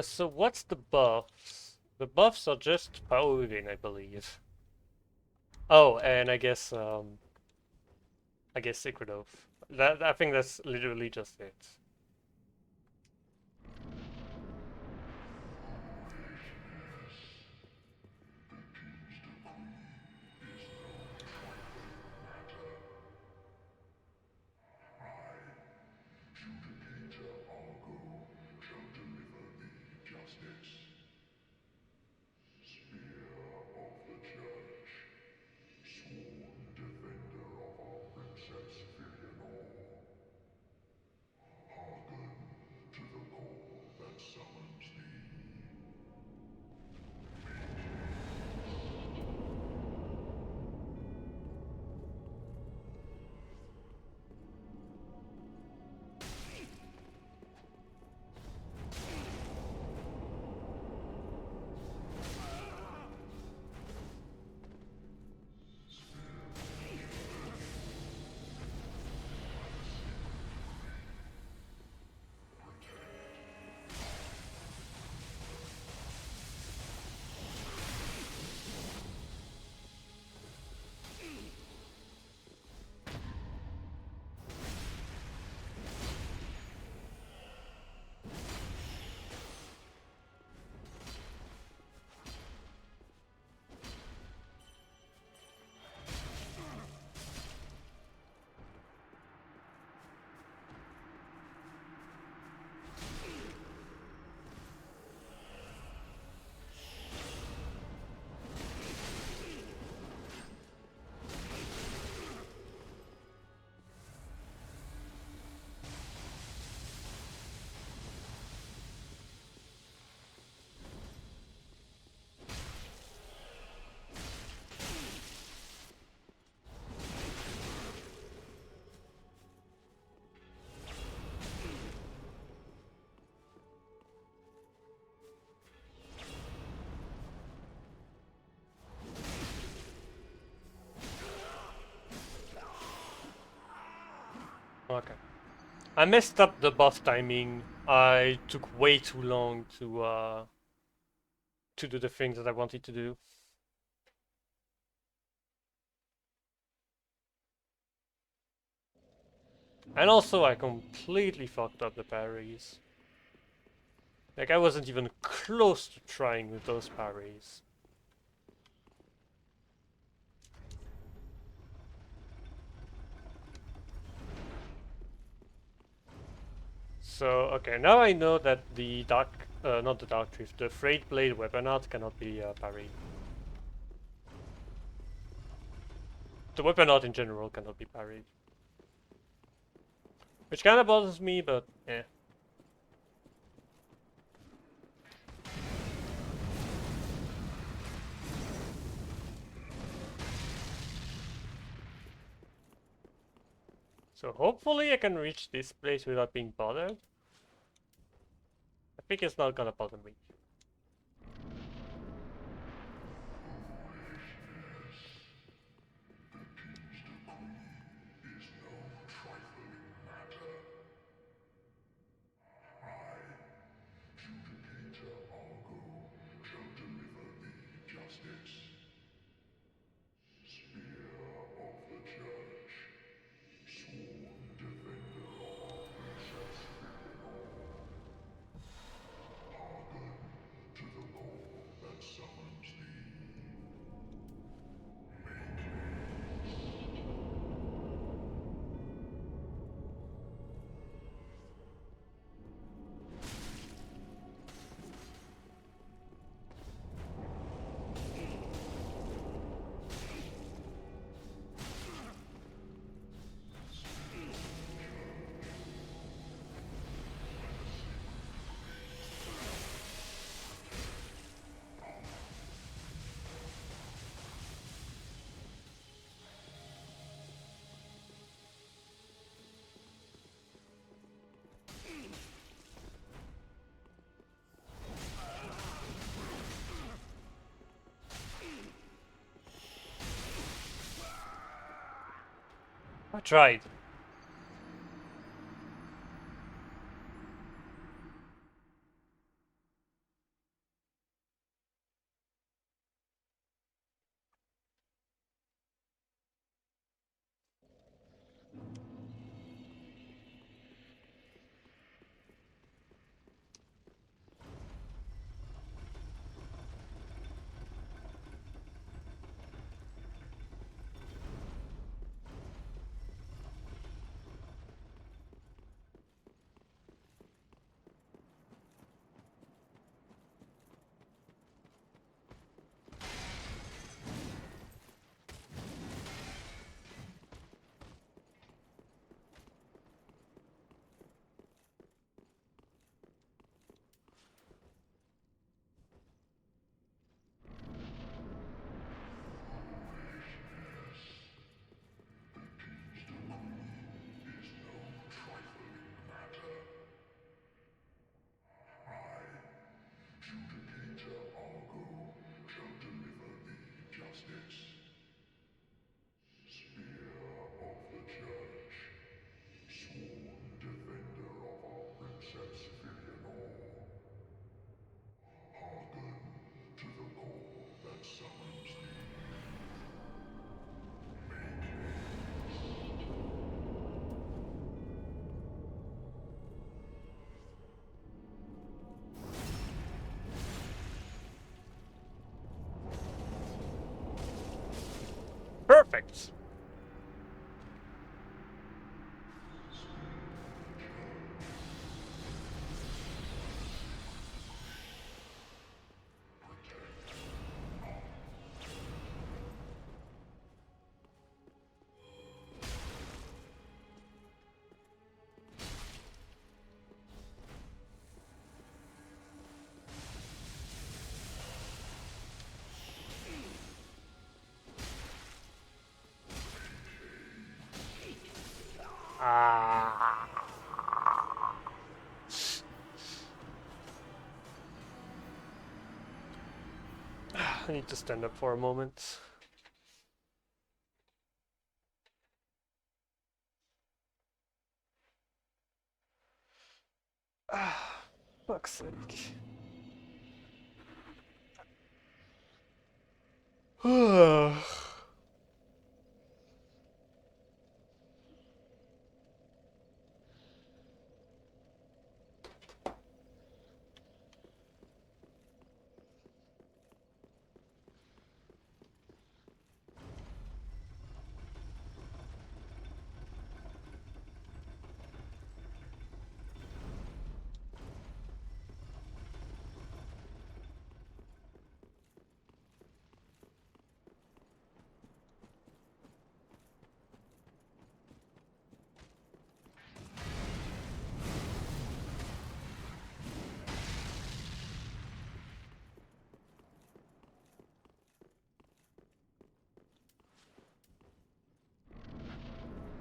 So what's the buffs? The buffs are just power within, I believe. Oh, and I guess Sacred Oath. That I think that's literally just it. Shall deliver thee justice. Spear of the Church, sworn defender of our Princess Filianore. Hearken to the call that summons thee. Okay. I messed up the buff timing. I took way too long to do the things that I wanted to do. And also I completely fucked up the parries. Like I wasn't even close to trying with those parries. So, okay, now I know that the not the Dark Drift, the Freight Blade weapon art cannot be parried. The weapon art in general cannot be parried. Which kind of bothers me, but yeah. So hopefully I can reach this place without being bothered. I think it's not gonna bother me. Is no trifling matter. Judicator Argo shall deliver thee justice. Spear of the Church, sworn defender of our princess Filianor. Hearken to the call that summons thee. Make haste. I tried. Is no trifling matter. Judicator Argo shall deliver thee justice. Spear of the Church, sworn defender of our princess Filianor. Hearken to the call that summons thee. Make haste. Perfect. Ah. I need to stand up for a moment. Ah, fuck's sake.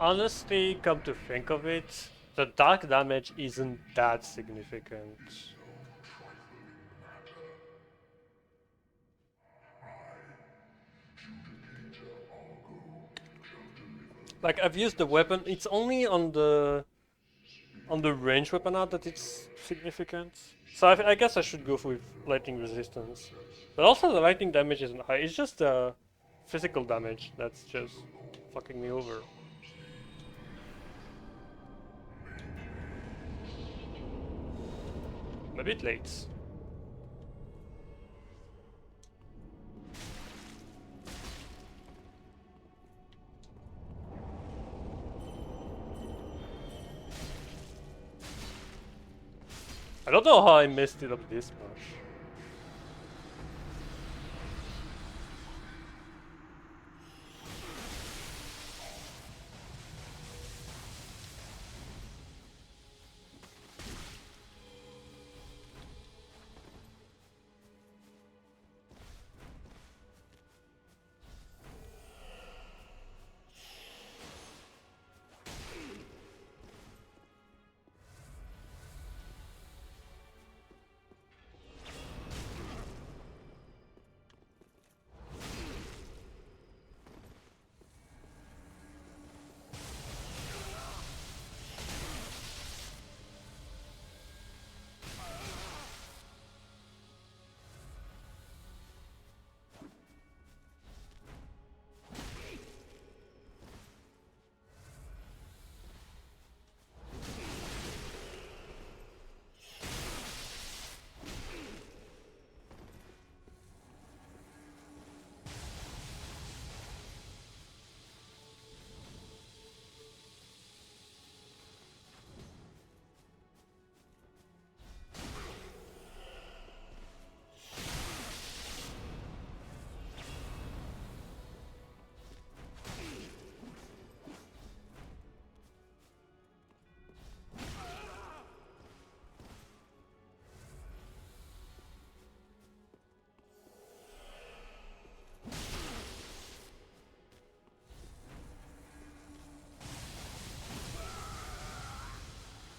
honestly, come to think of it, the dark damage isn't that significant. Like I've used the weapon, it's only on the range weapon art that it's significant. So I guess I should go with lightning resistance. But also the lightning damage isn't high, it's just the physical damage that's just fucking me over. I'm a bit late. I don't know how I messed it up this much.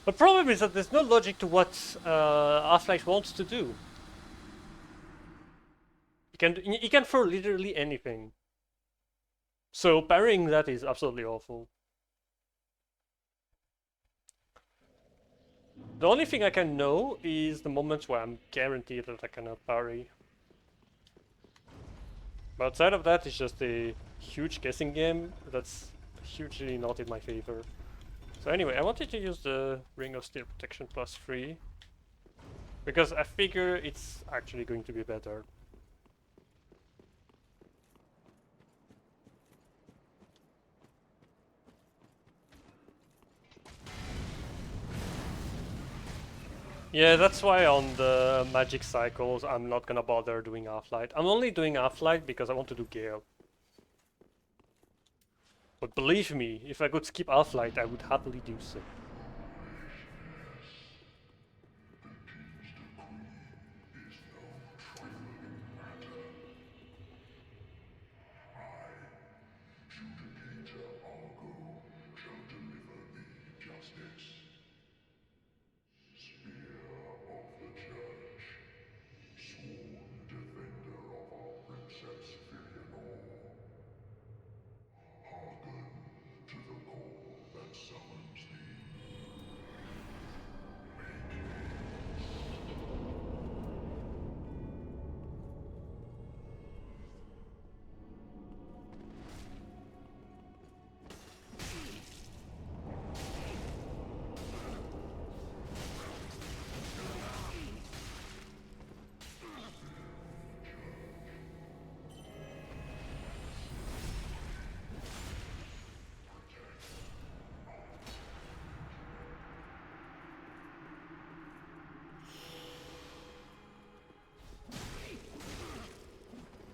The problem is that there's no logic to what Half-Life wants to do. He can throw literally anything. So parrying that is absolutely awful. The only thing I can know is the moments where I'm guaranteed that I cannot parry. But outside of that, it's just a huge guessing game that's hugely not in my favor. So anyway, I wanted to use the Ring of Steel Protection +3 because I figure it's actually going to be better. Yeah, that's why on the magic cycles I'm not gonna bother doing Half-Light. I'm only doing Half-Light because I want to do Gale. But believe me, if I could skip Half-Light, I would happily do so.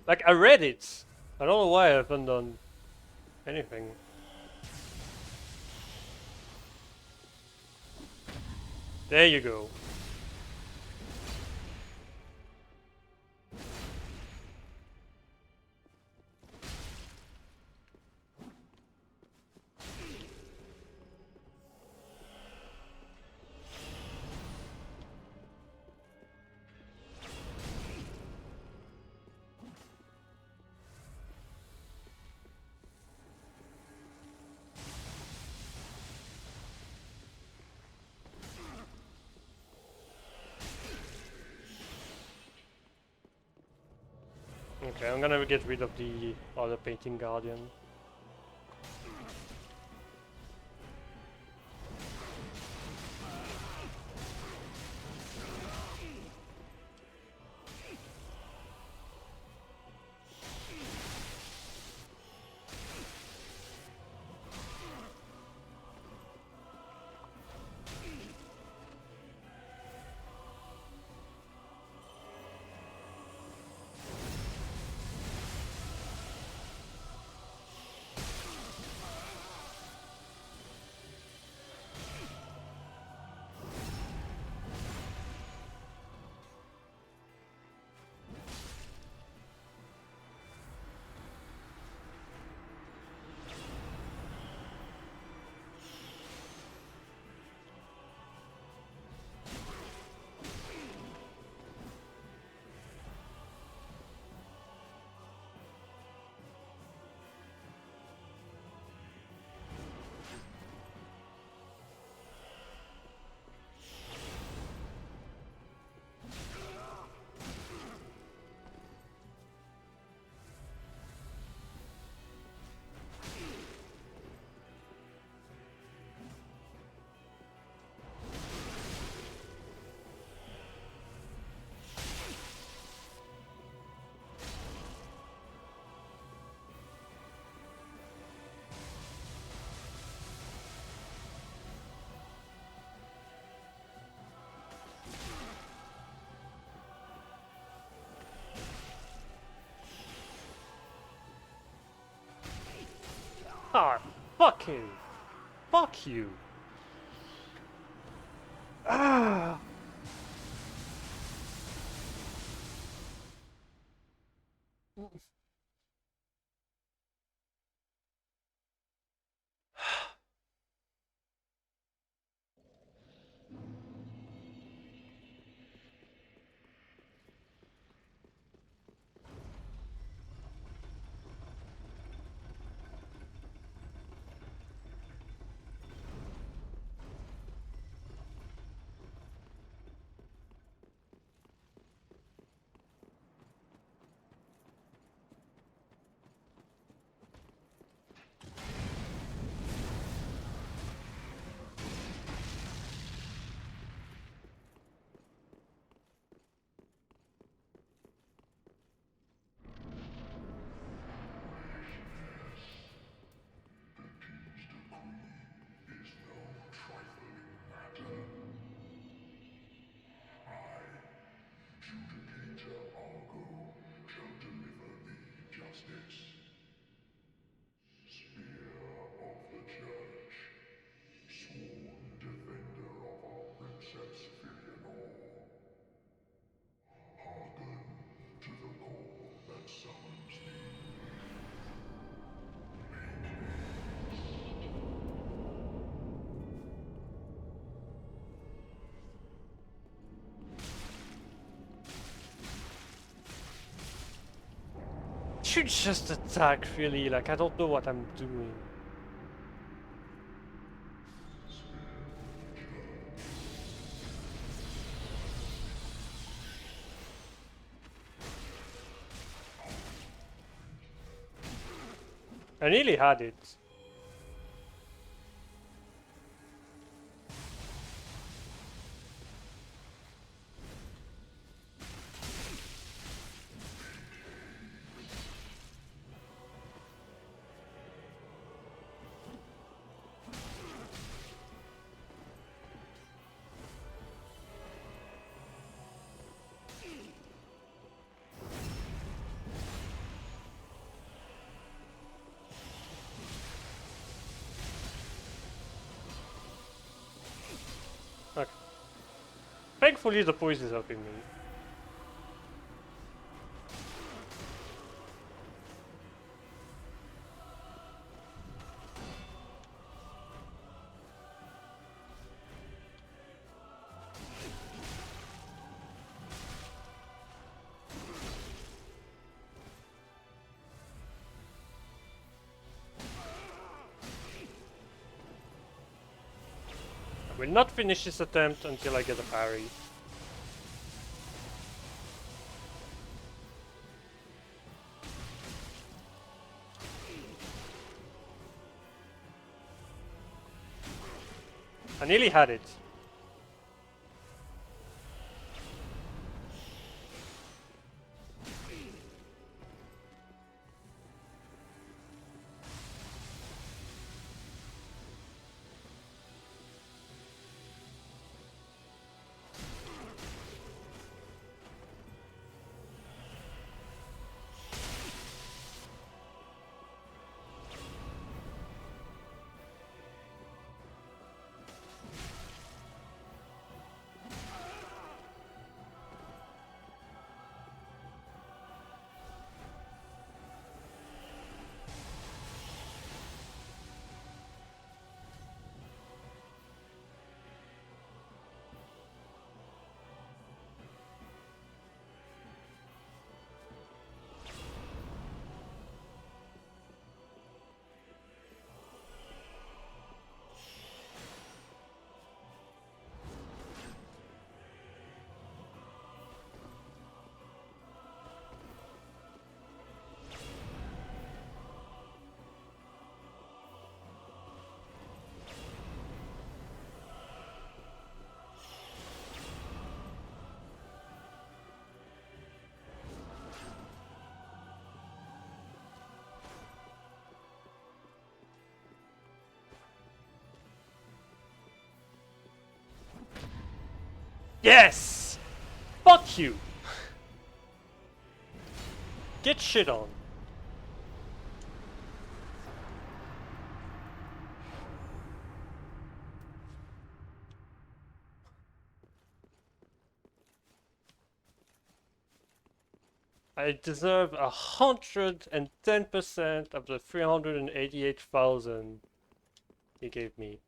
Like, I read it! I don't know why I haven't done anything. There you go. Okay, I'm gonna get rid of the other painting guardian. Ah, fuck him! Fuck you! Ah! Is no trifling matter. Judicator Argo shall deliver thee justice. Spear of the Church, sworn defender of our Princess Filianore. Hearken to the call that summons thee. Make haste. Should just attack, really. Like, I don't know what I'm doing. I nearly had it. Okay. Thankfully, the poise is helping me. I will not finish this attempt until I get a parry. I nearly had it. Yes! Fuck you! Get shit on. I deserve 110% of the 388,000 he gave me.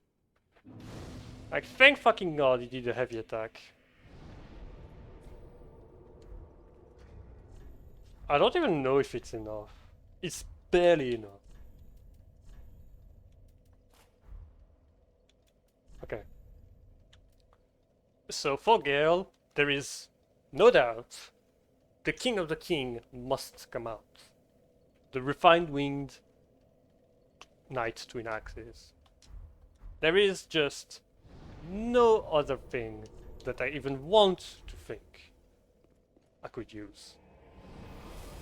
Like, thank fucking god he did a heavy attack. I don't even know if it's enough. It's barely enough. Okay. So for Gale, there is no doubt the king of the king must come out. The refined winged knight twin axes. There is just no other thing that I even want to think I could use.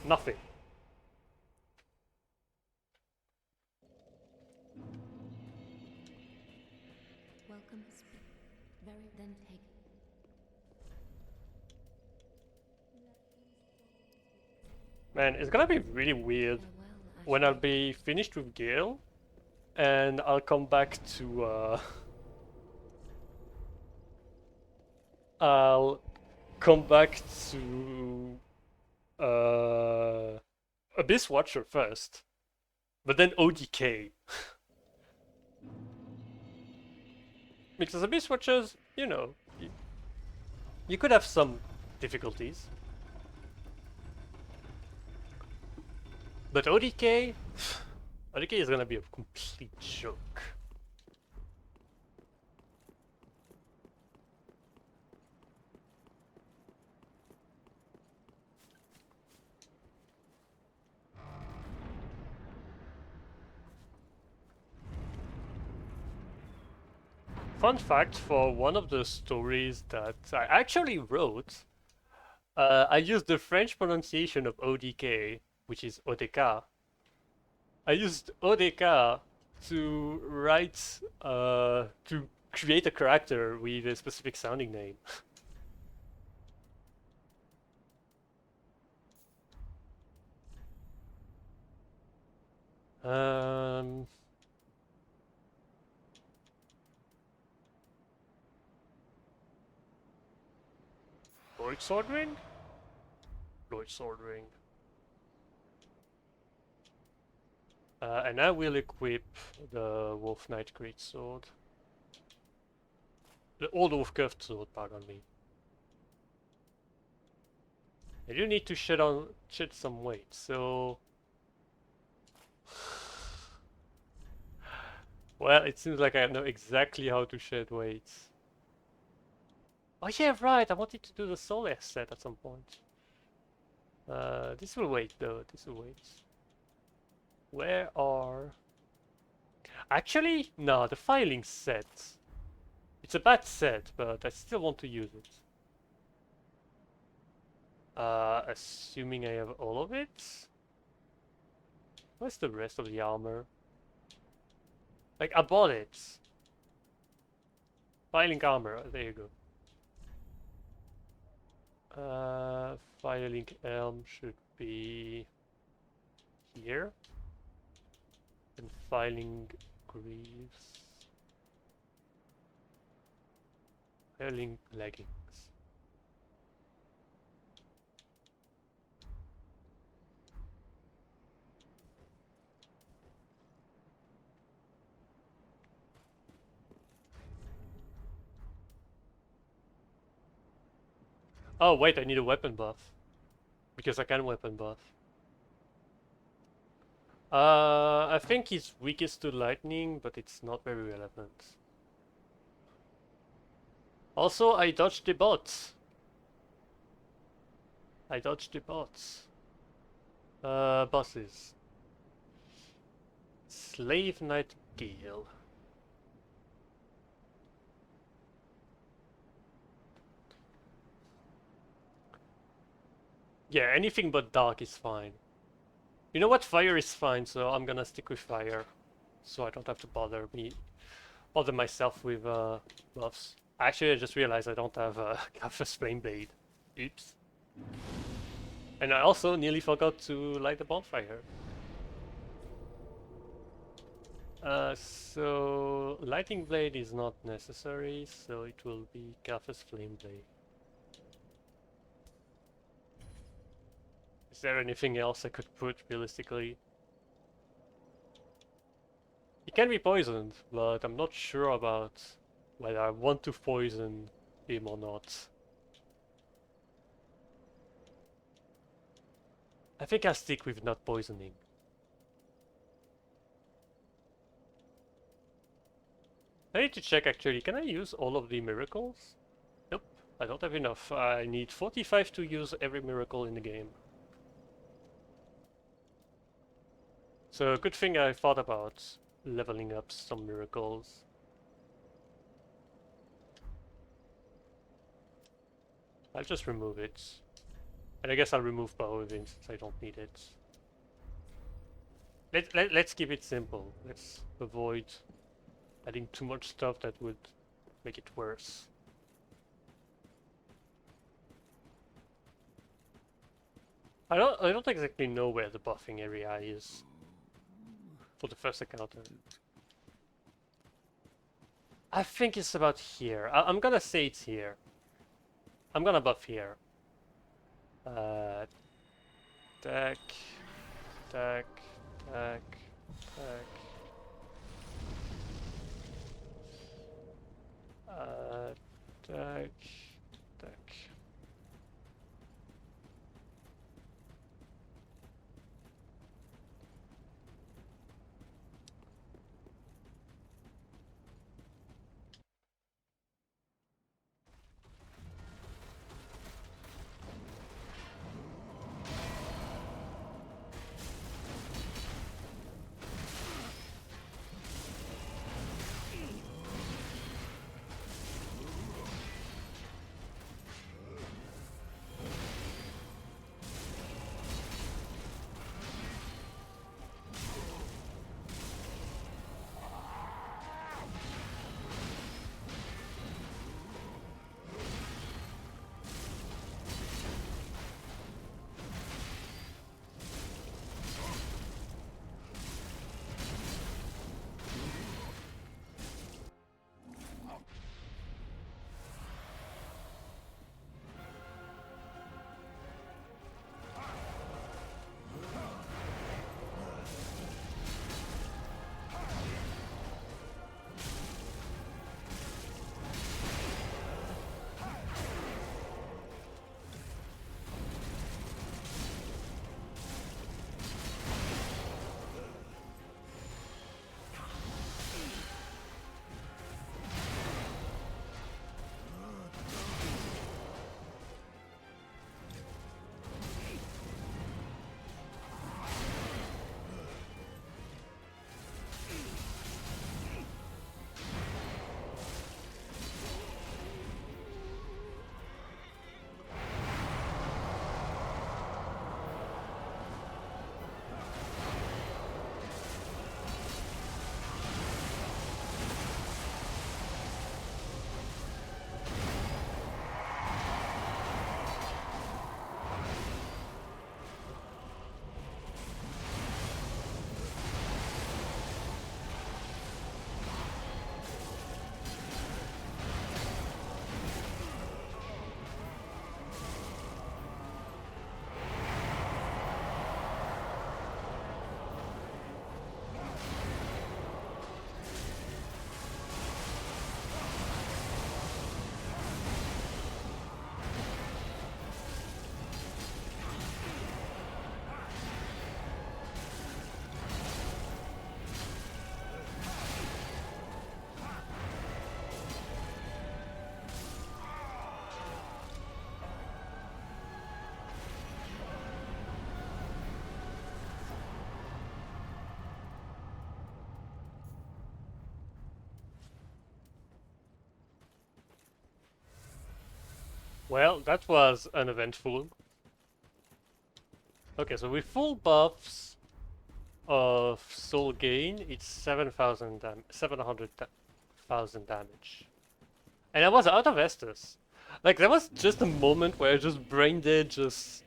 Nothing. Welcome speak. Very then take. Man, it's gonna be really weird Farewell, when I'll Ashen. be finished with Gale and I'll come back to I'll come back to Abyss Watcher first, but then ODK. Because Abyss Watchers, you know, you could have some difficulties. But ODK, ODK is gonna be a complete joke. Fun fact for one of the stories that I actually wrote, I used the French pronunciation of ODK, which is ODK. I used ODK to write, to create a character with a specific sounding name. um... Lloyd Swordring? Lloyd Swordring. And I will equip the Wolf Knight Greatsword. The old Wolf Curved Sword, pardon me. I do need to shed some weight, so... Well, it seems like I know exactly how to shed weight. Oh yeah, right, I wanted to do the Soul set at some point. This will wait though, this will wait. Where are... Actually, no, the filing set. It's a bad set, but I still want to use it. Assuming I have all of it? Where's the rest of the armor? Like, I bought it. Filing armor, there you go. Filing elm should be here. And filing greaves. Filing leggings. Oh wait, I need a weapon buff. Because I can weapon buff. I think he's weakest to lightning, but it's not very relevant. Also, I dodged the bots. Bosses. Slave Knight Gale. Yeah, anything but dark is fine. You know what? Fire is fine, so I'm gonna stick with fire. So I don't have to bother myself with buffs. Actually, I just realized I don't have Grapha's Flame Blade. Oops. And I also nearly forgot to light the bonfire. So Lightning Blade is not necessary, so it will be Grapha's Flame Blade. Is there anything else I could put realistically? It can be poisoned, but I'm not sure about whether I want to poison him or not. I think I'll stick with not poisoning. I need to check actually, can I use all of the miracles? Nope, I don't have enough. I need 45 to use every miracle in the game. So good thing I thought about leveling up some miracles. I'll just remove it. And I guess I'll remove Power Within since I don't need it. Let's keep it simple. Let's avoid adding too much stuff that would make it worse. I don't exactly know where the buffing area is for the first encounter. I think it's about here. I'm gonna say it's here. I'm gonna buff here. Attack, attack, attack, attack. Attack, attack. Well, that was uneventful. Okay, so with full buffs of soul gain, it's 700,000 damage. And I was out of Estus. Like, there was just a moment where I just brain dead, just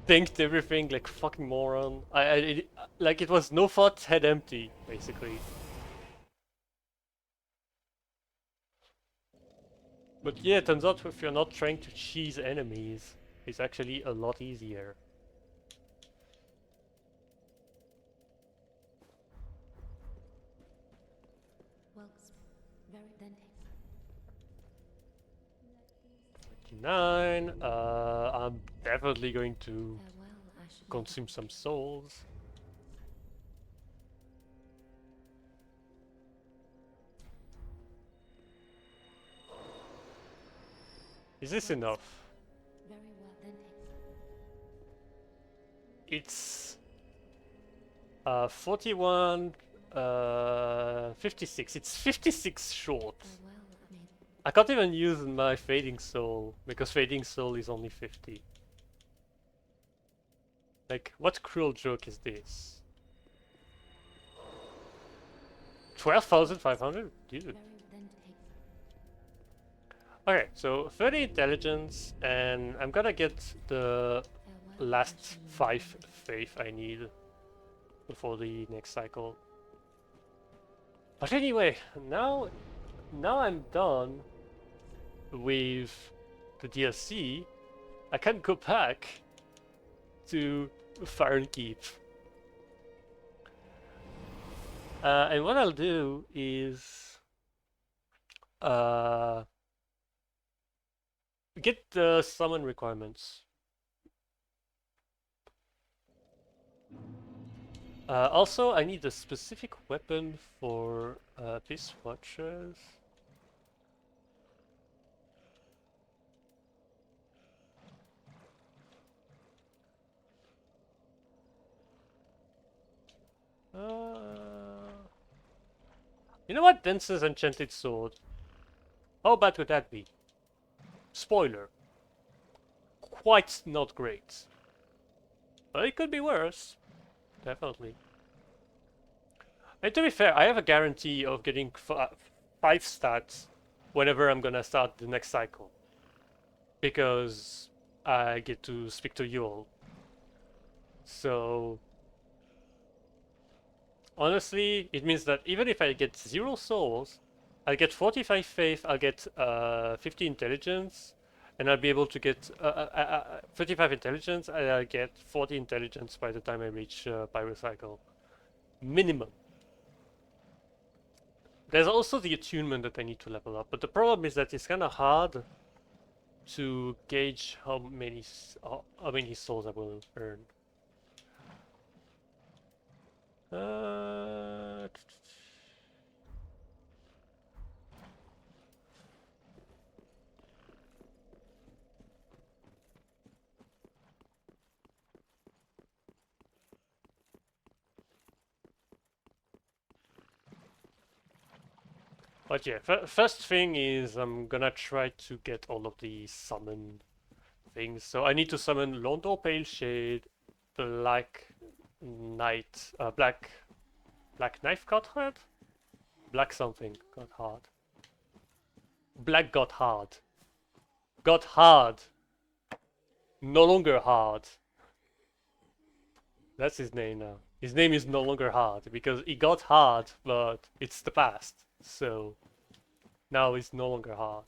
tanked everything like fucking moron. Like, it was no thought, head empty, basically. But yeah, it turns out if you're not trying to cheese enemies, it's actually a lot easier. Well, very then 9. I'm definitely going to farewell, Ashen. consume some souls. Is this enough? Very well then. It's 41, 56. It's 56 short. Farewell, maiden. I can't even use my Fading Soul because Fading Soul is only 50. Like, what cruel joke is this? 12,500? Dude. Very then. Okay, so 30 intelligence, and I'm gonna get the Farewell, last Ashen. 5 faith I need before the next cycle. But anyway, now I'm done with the DLC. I can go back to Fire and Keep. And what I'll do is get the summon requirements. Also, I need a specific weapon for Peace Watchers. You know what? Dancer's Enchanted Sword. How bad would that be? Spoiler. Quite not great. But it could be worse. Definitely. And to be fair, I have a guarantee of getting 5 stats whenever I'm gonna start the next cycle. Because I get to speak to you all. So honestly, it means that even if I get 0 souls, I'll get 45 faith, I'll get 50 intelligence, and I'll be able to get 35 intelligence, and I'll get 40 intelligence by the time I reach Pyrocycle. Minimum. There's also the attunement that I need to level up, but the problem is that it's kind of hard to gauge how many souls I will earn. But yeah, first thing is I'm gonna try to get all of the summon things. So I need to summon Londo Pale Shade, Black Knight, Black Knife got hard? Black something got hard. Black got hard. Got hard. No longer hard. That's his name now. His name is no longer hard because he got hard, but it's the past. So now it's no longer hard.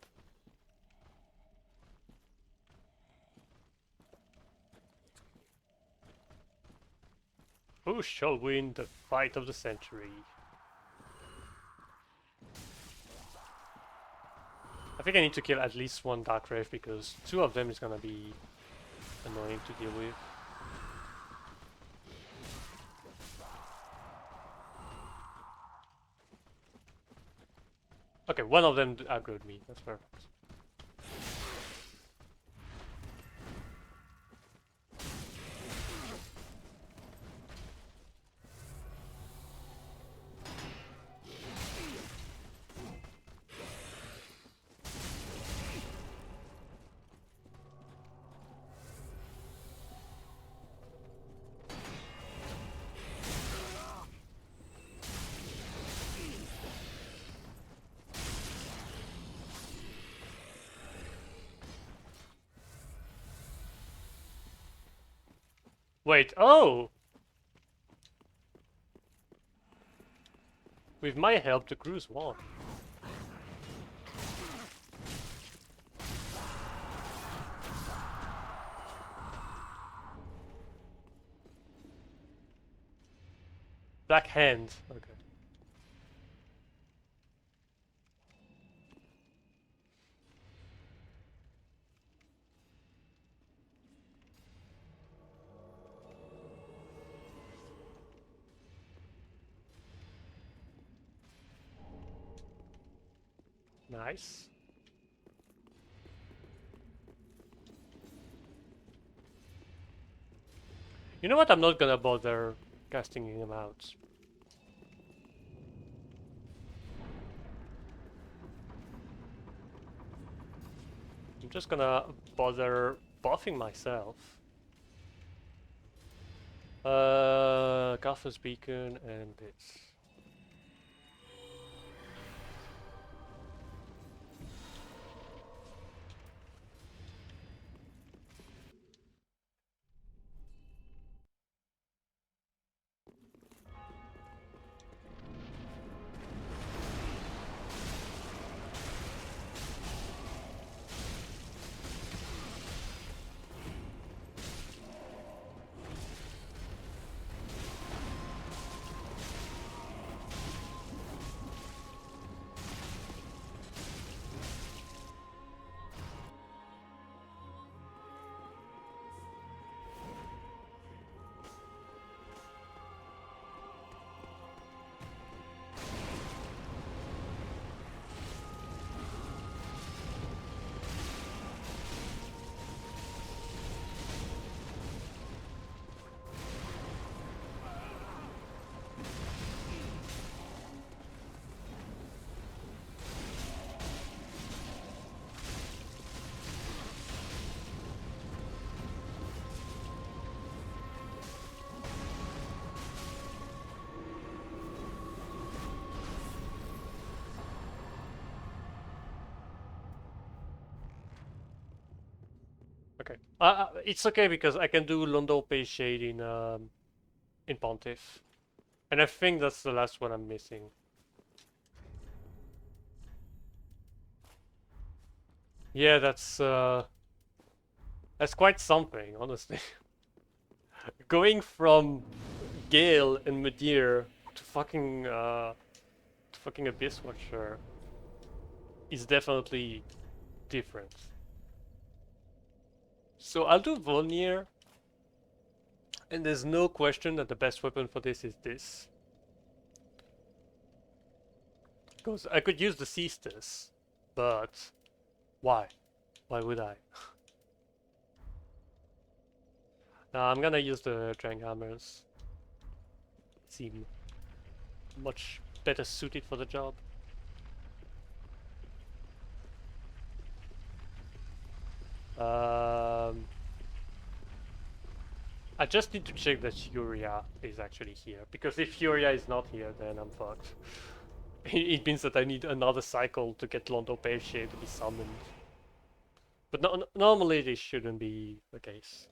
Who shall win the fight of the century? I think I need to kill at least one Dark Wraith because 2 of them is gonna be annoying to deal with. Okay, one of them aggroed me, that's perfect. Wait, oh! With my help, the crew's won. Black hand. Okay. Nice. You know what? I'm not gonna bother casting him out. I'm just gonna bother buffing myself. Garth's Beacon and this. Okay. It's okay because I can do Londo Page Shade in Pontiff. And I think that's the last one I'm missing. Yeah, that's quite something, honestly. Going from Gale and Medir to fucking Abyss Watcher is definitely different. So I'll do Volnir, and there's no question that the best weapon for this is this. Because I could use the Ceastus, but why? Why would I? I'm gonna use the Drang Hammers. Seem much better suited for the job. I just need to check that Furia is actually here, because if Furia is not here, then I'm fucked. It means that I need another cycle to get Londo Perche to be summoned. But normally this shouldn't be the case.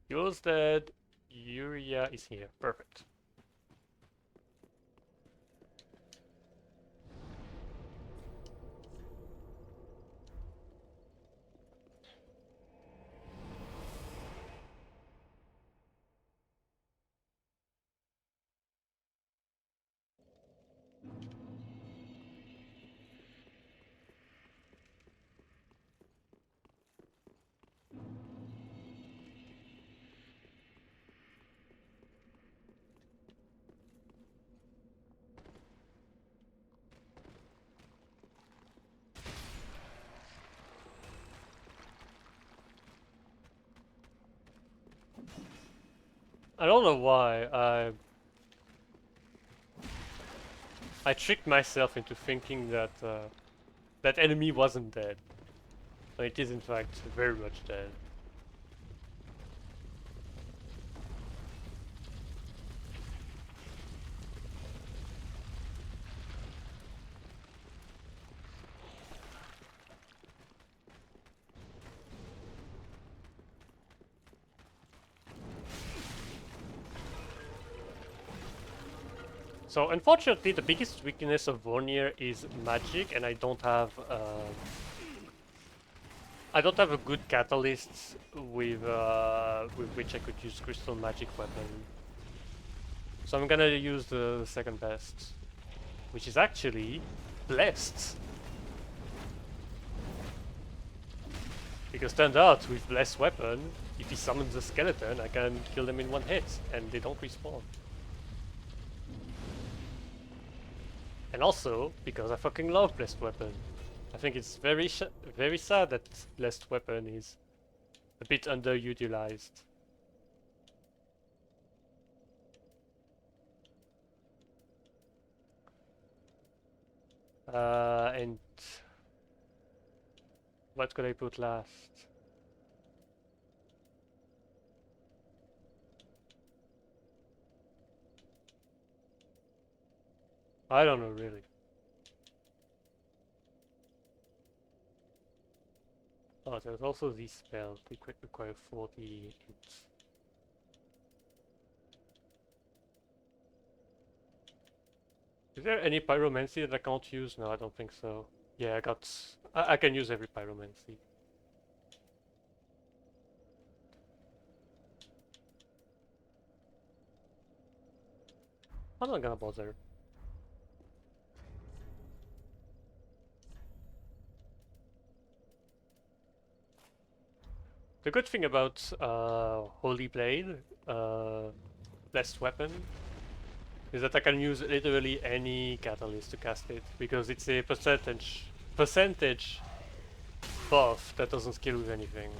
Yours dead, Yuria is here. Perfect. I don't know why I tricked myself into thinking that that enemy wasn't dead. But it is in fact very much dead. So unfortunately, the biggest weakness of Vornir is magic, and I don't have a good catalyst with which I could use crystal magic weapon. So I'm gonna use the second best, which is actually blessed. Because turned out with blessed weapon, if he summons a skeleton, I can kill them in one hit, and they don't respawn. And also, because I fucking love blessed weapon. I think it's very sad that blessed weapon is a bit underutilized. And what could I put last? I don't know really. Oh, there's also these spells. They require 40 hits. Is there any pyromancy that I can't use? No, I don't think so. Yeah, I can use every pyromancy. I'm not gonna bother. The good thing about Holy Blade, Blessed Weapon, is that I can use literally any catalyst to cast it, because it's a percentage buff that doesn't scale with anything.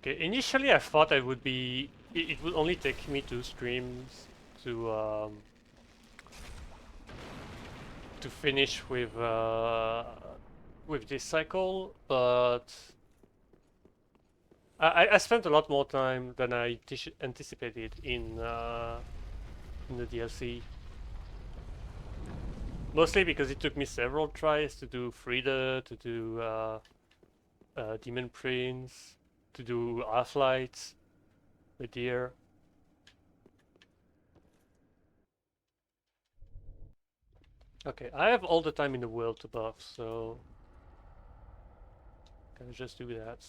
Okay, initially I thought it would only take me 2 streams to finish with this cycle, but I spent a lot more time than I anticipated in the DLC. Mostly because it took me several tries to do Frida, to do Demon Prince, to do Half-Light, the deer. Okay, I have all the time in the world to buff, so can I just do that?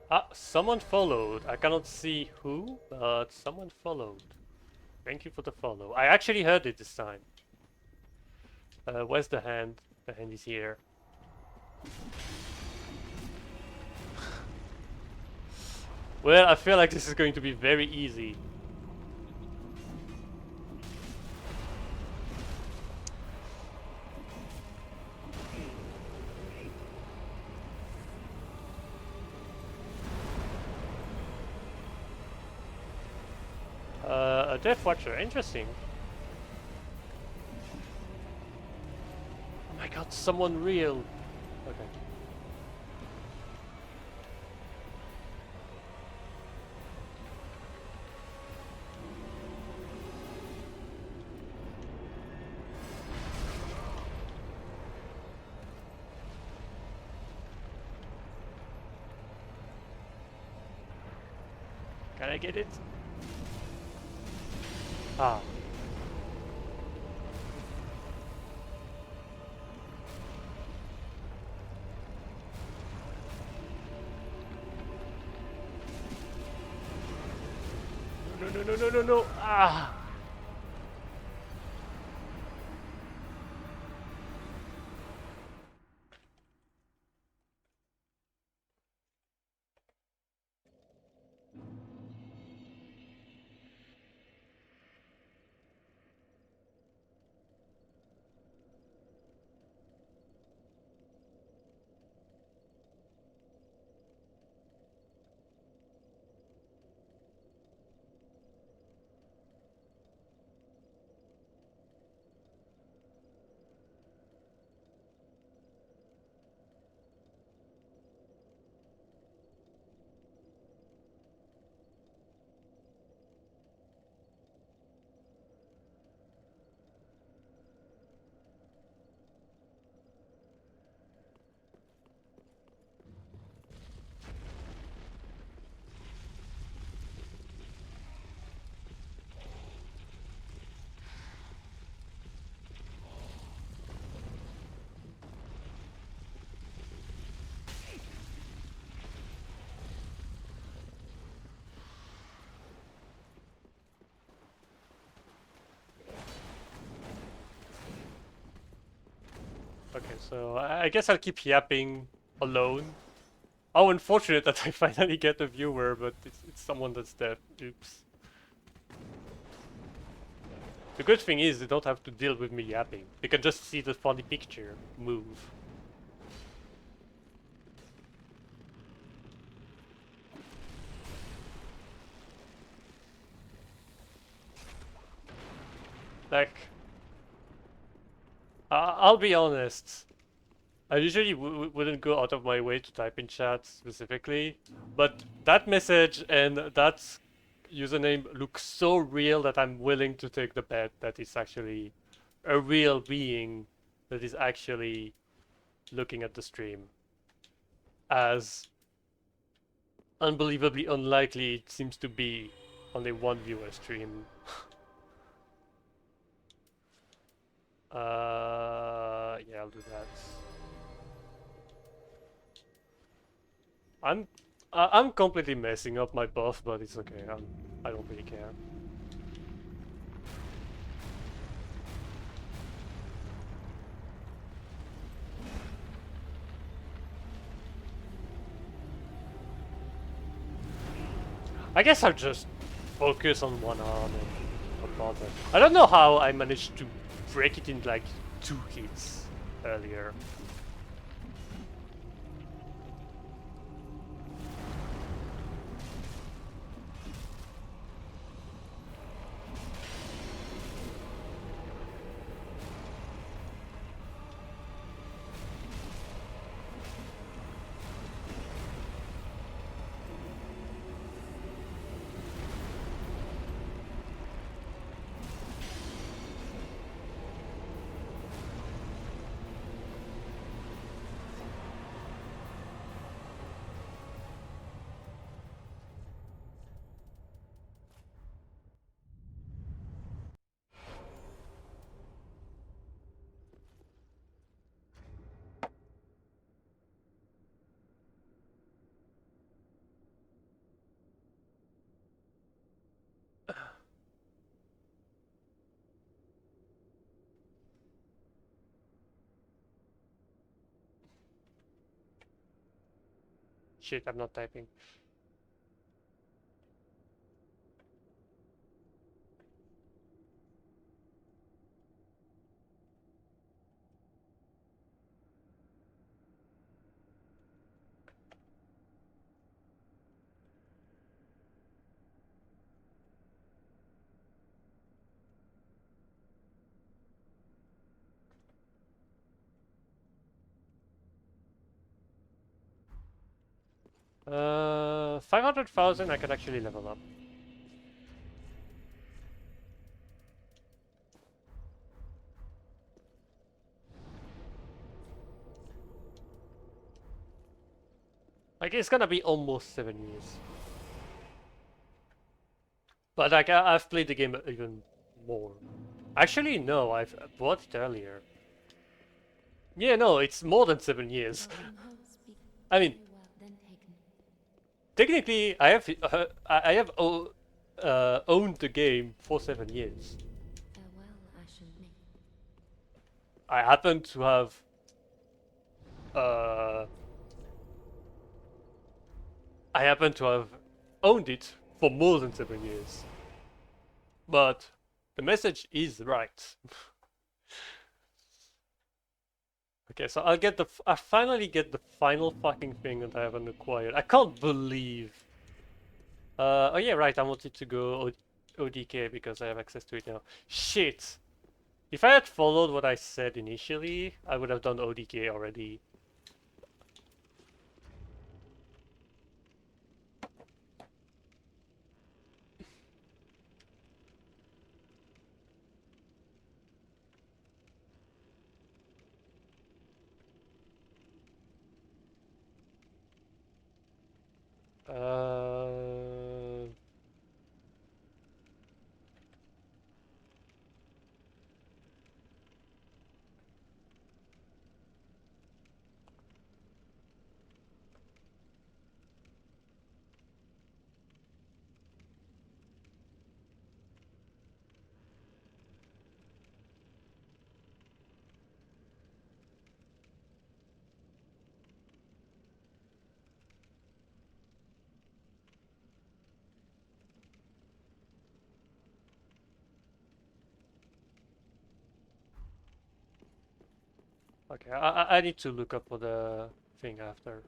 Ah, someone followed. I cannot see who, but someone followed. Thank you for the follow. I actually heard it this time. Where's the hand? The hand is here. Well, I feel like this is going to be very easy. A Death Watcher, interesting. Oh my god, someone real. Okay. Can I get it? Ah. No. Ah. Okay, so I guess I'll keep yapping alone. How unfortunate that I finally get a viewer, but it's someone that's dead. Oops. The good thing is they don't have to deal with me yapping. They can just see the funny picture move. Like, I'll be honest. I usually wouldn't go out of my way to type in chat specifically, but that message and that username look so real that I'm willing to take the bet that it's actually a real being that is actually looking at the stream. As unbelievably unlikely it seems to be on a one viewer stream. Yeah, I'll do that. I'm I'm completely messing up my buff, but it's okay. I don't really care. I guess I'll just focus on one arm and bother. I don't know how I managed to break it in like 2 hits earlier. Shit, I'm not typing. Uh, 500,000 I could actually level up. Like, it's gonna be almost 7 years. But like, I've played the game even more. Actually, no, I've bought it earlier. Yeah, no, it's more than 7 years. I mean, Very well then taken. technically, I have owned the game for 7 years. Farewell, Ashen Me. I happen to have uh, I happen to have owned it for more than 7 years. But the message is right. Okay, so I finally get the final fucking thing that I haven't acquired. I can't believe. Oh yeah, right. I wanted to go ODK because I have access to it now. Shit. If I had followed what I said initially, I would have done ODK already. Uh, Okay, I need to look up for the thing after.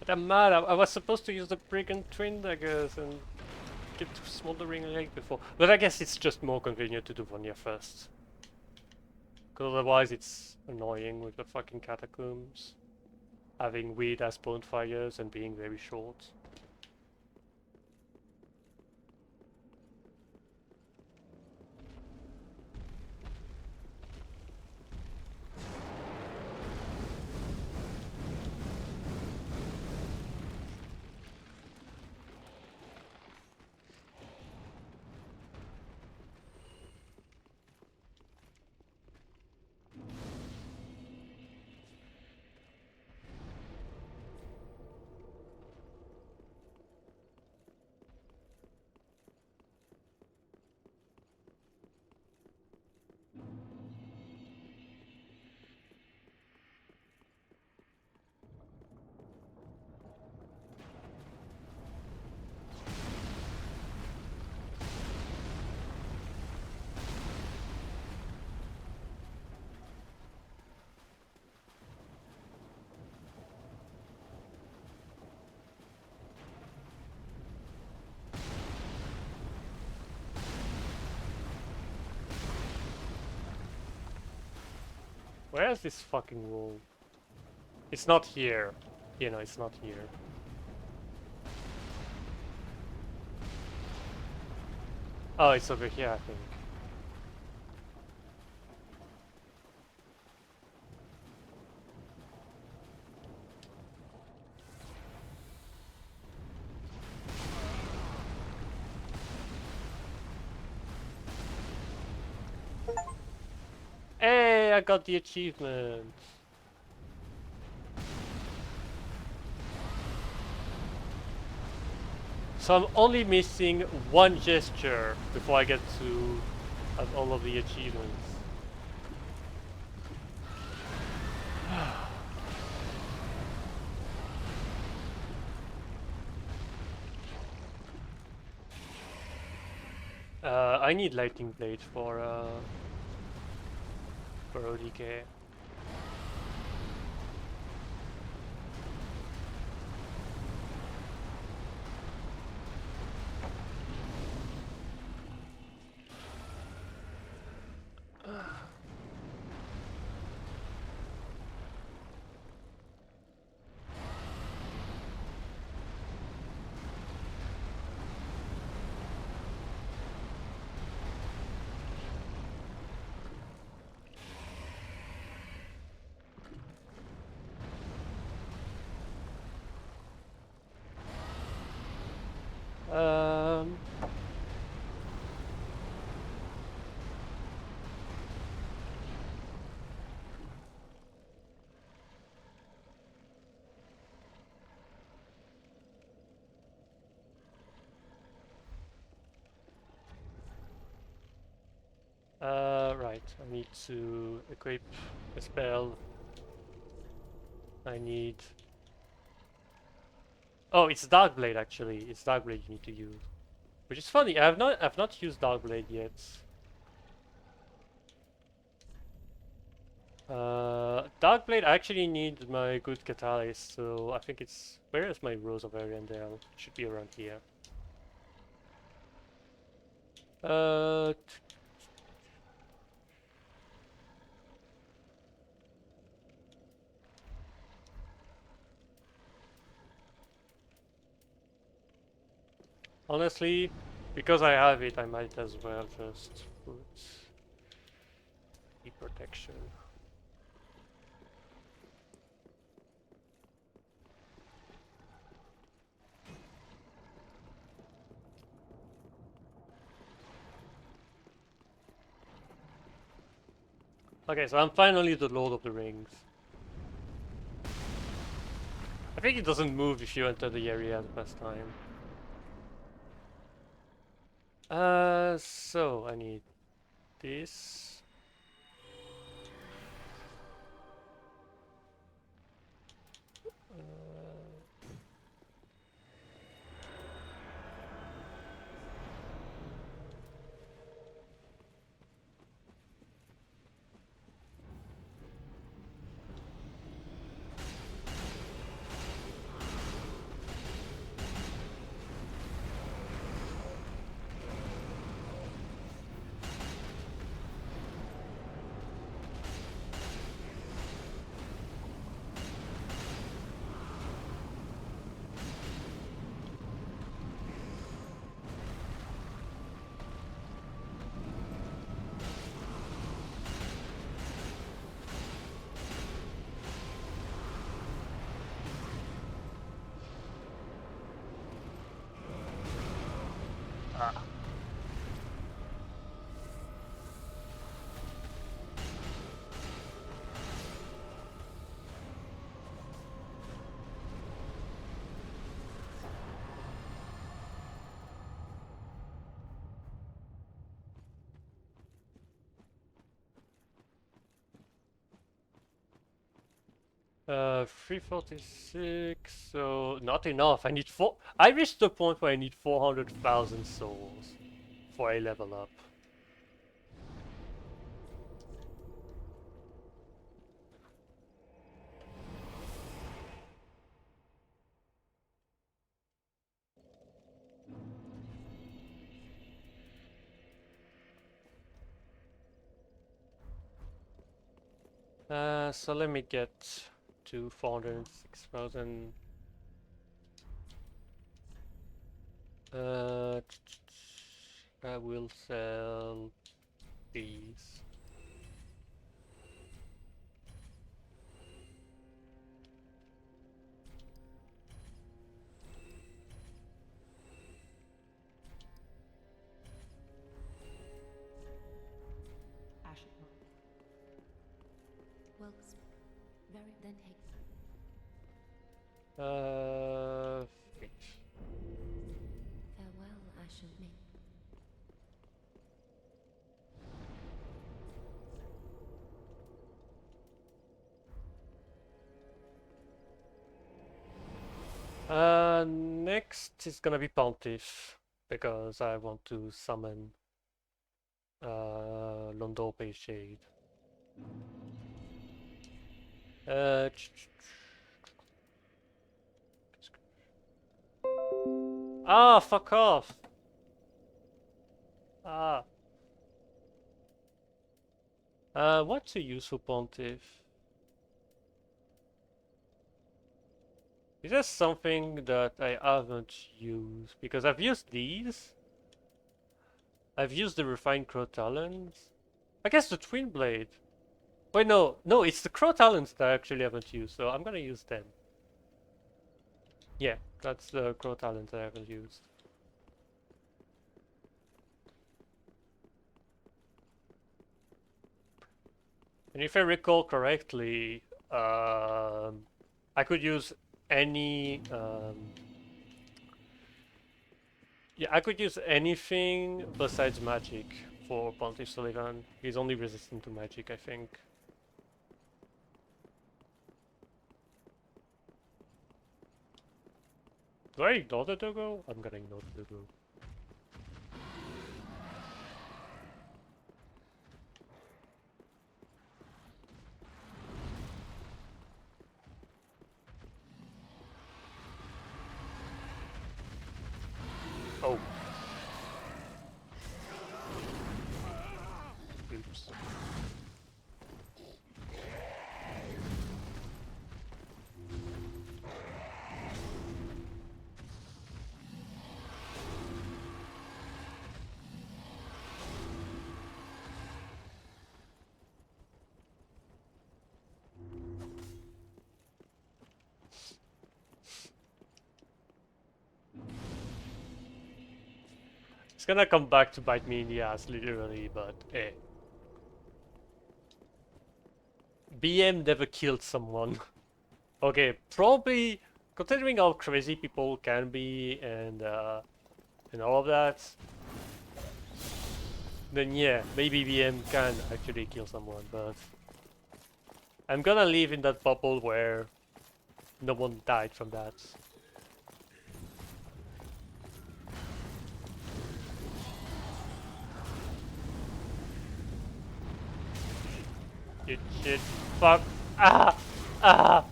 But I'm mad. I was supposed to use the Brigand Twin Daggers and get to Smoldering Lake before. But I guess it's just more convenient to do Vonia first. Because otherwise it's annoying with the fucking catacombs. Having weird ass bonfires and being very short. Where is this fucking wall? It's not here. You know, it's not here. Oh, it's over here, I think. Hey, I got the achievement. So I'm only missing one gesture before I get to have all of the achievements. I need lightning blade for ODK. Um. Right. I need to equip a spell. I need. Oh, it's Darkblade actually. It's Darkblade you need to use, which is funny. I've not used Darkblade yet. Darkblade, I actually need my good catalyst, so I think it's... Where is my Rose of Ariandel? Should be around here. Uh... Honestly, because I have it, I might as well just put the protection. Okay, so I'm finally the Lord of the Rings. I think it doesn't move if you enter the area the first time. So I need this. 346, so not enough. I need four. I reached the point where I need 400,000 souls for a level up. So let me get to 406,000. I will sell these. Ashen 1. Welcome. Very then take. Wait. Farewell, Ashen Maid. Next is gonna be Pontiff because I want to summon Londope Shade. Ah, fuck off! Ah. What to use for Pontiff? Is there something that I haven't used? Because I've used these. I've used the Refined Crow Talons. I guess the Twin Blade. Wait, no. No, it's the Crow Talons that I actually haven't used, so I'm gonna use them. Yeah, that's the Crow Talons that I haven't used. And if I recall correctly, I could use any... yeah, I could use anything besides magic for Pontiff Sullivan. He's only resistant to magic, I think. Do I ignore the doggo? I'm gonna ignore the doggo. Oh. Oops. It's gonna come back to bite me in the ass, literally, but eh. BM never killed someone. Okay, probably, considering how crazy people can be and all of that, then yeah, maybe BM can actually kill someone, but I'm gonna live in that bubble where no one died from that. Shit, fuck, ah, ah,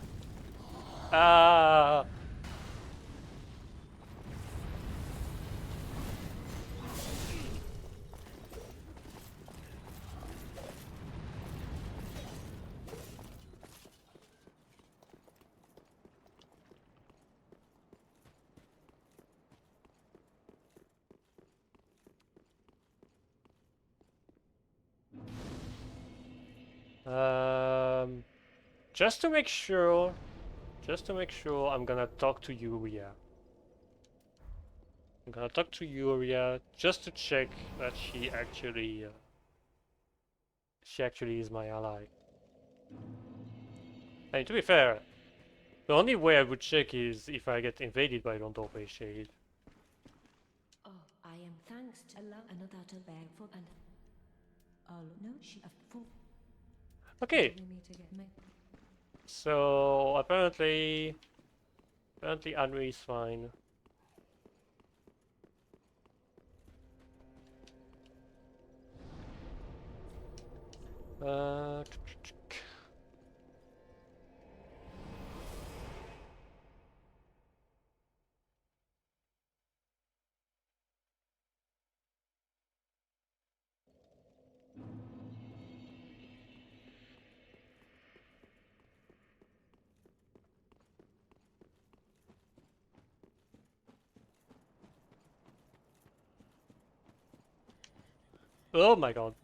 ah. Um, just to make sure, I'm gonna talk to Yuria. I'm gonna talk to Yuria just to check that she actually is my ally. And to be fair, the only way I would check is if I get invaded by Rondope Shade. Oh, I am thanks to allow another to beg for an. Oh no, she of full. Okay, We meet again. So apparently Henry is fine. Uh, oh my god.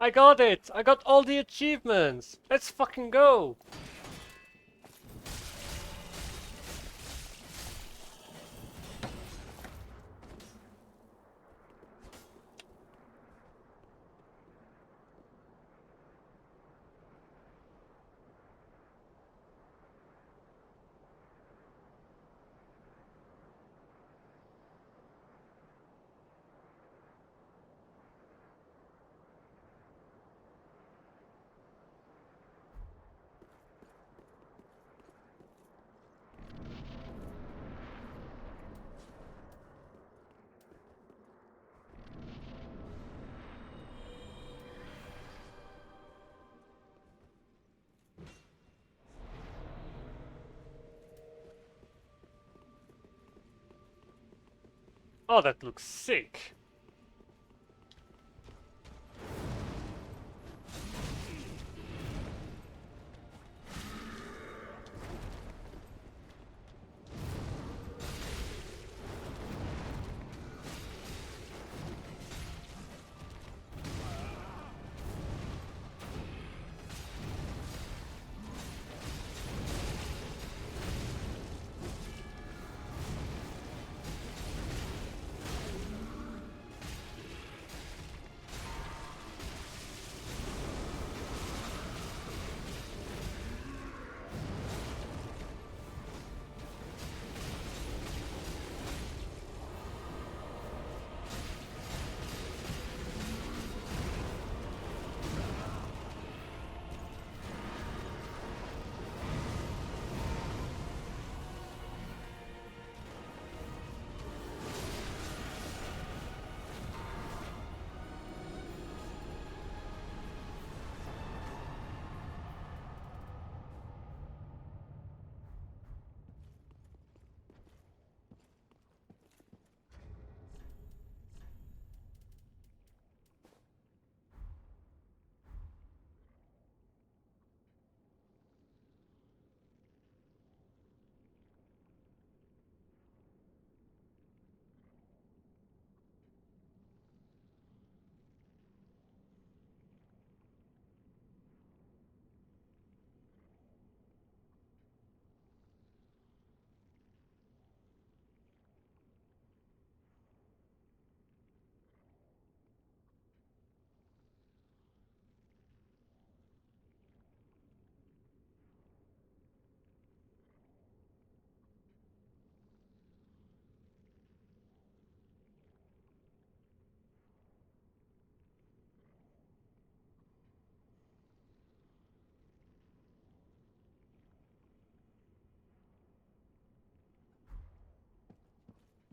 I got it! I got all the achievements! Let's fucking go! Oh, that looks sick!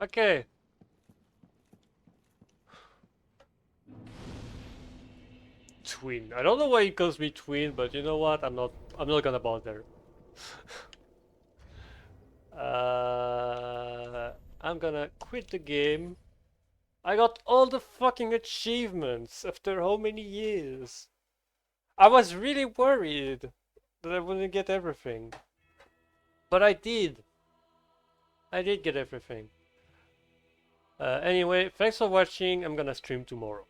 Okay. Twin. I don't know why he calls me twin, but you know what? I'm not gonna bother. I'm gonna quit the game. I got all the fucking achievements after how many years? I was really worried that I wouldn't get everything. But I did. I did get everything. Anyway, thanks for watching. I'm gonna stream tomorrow.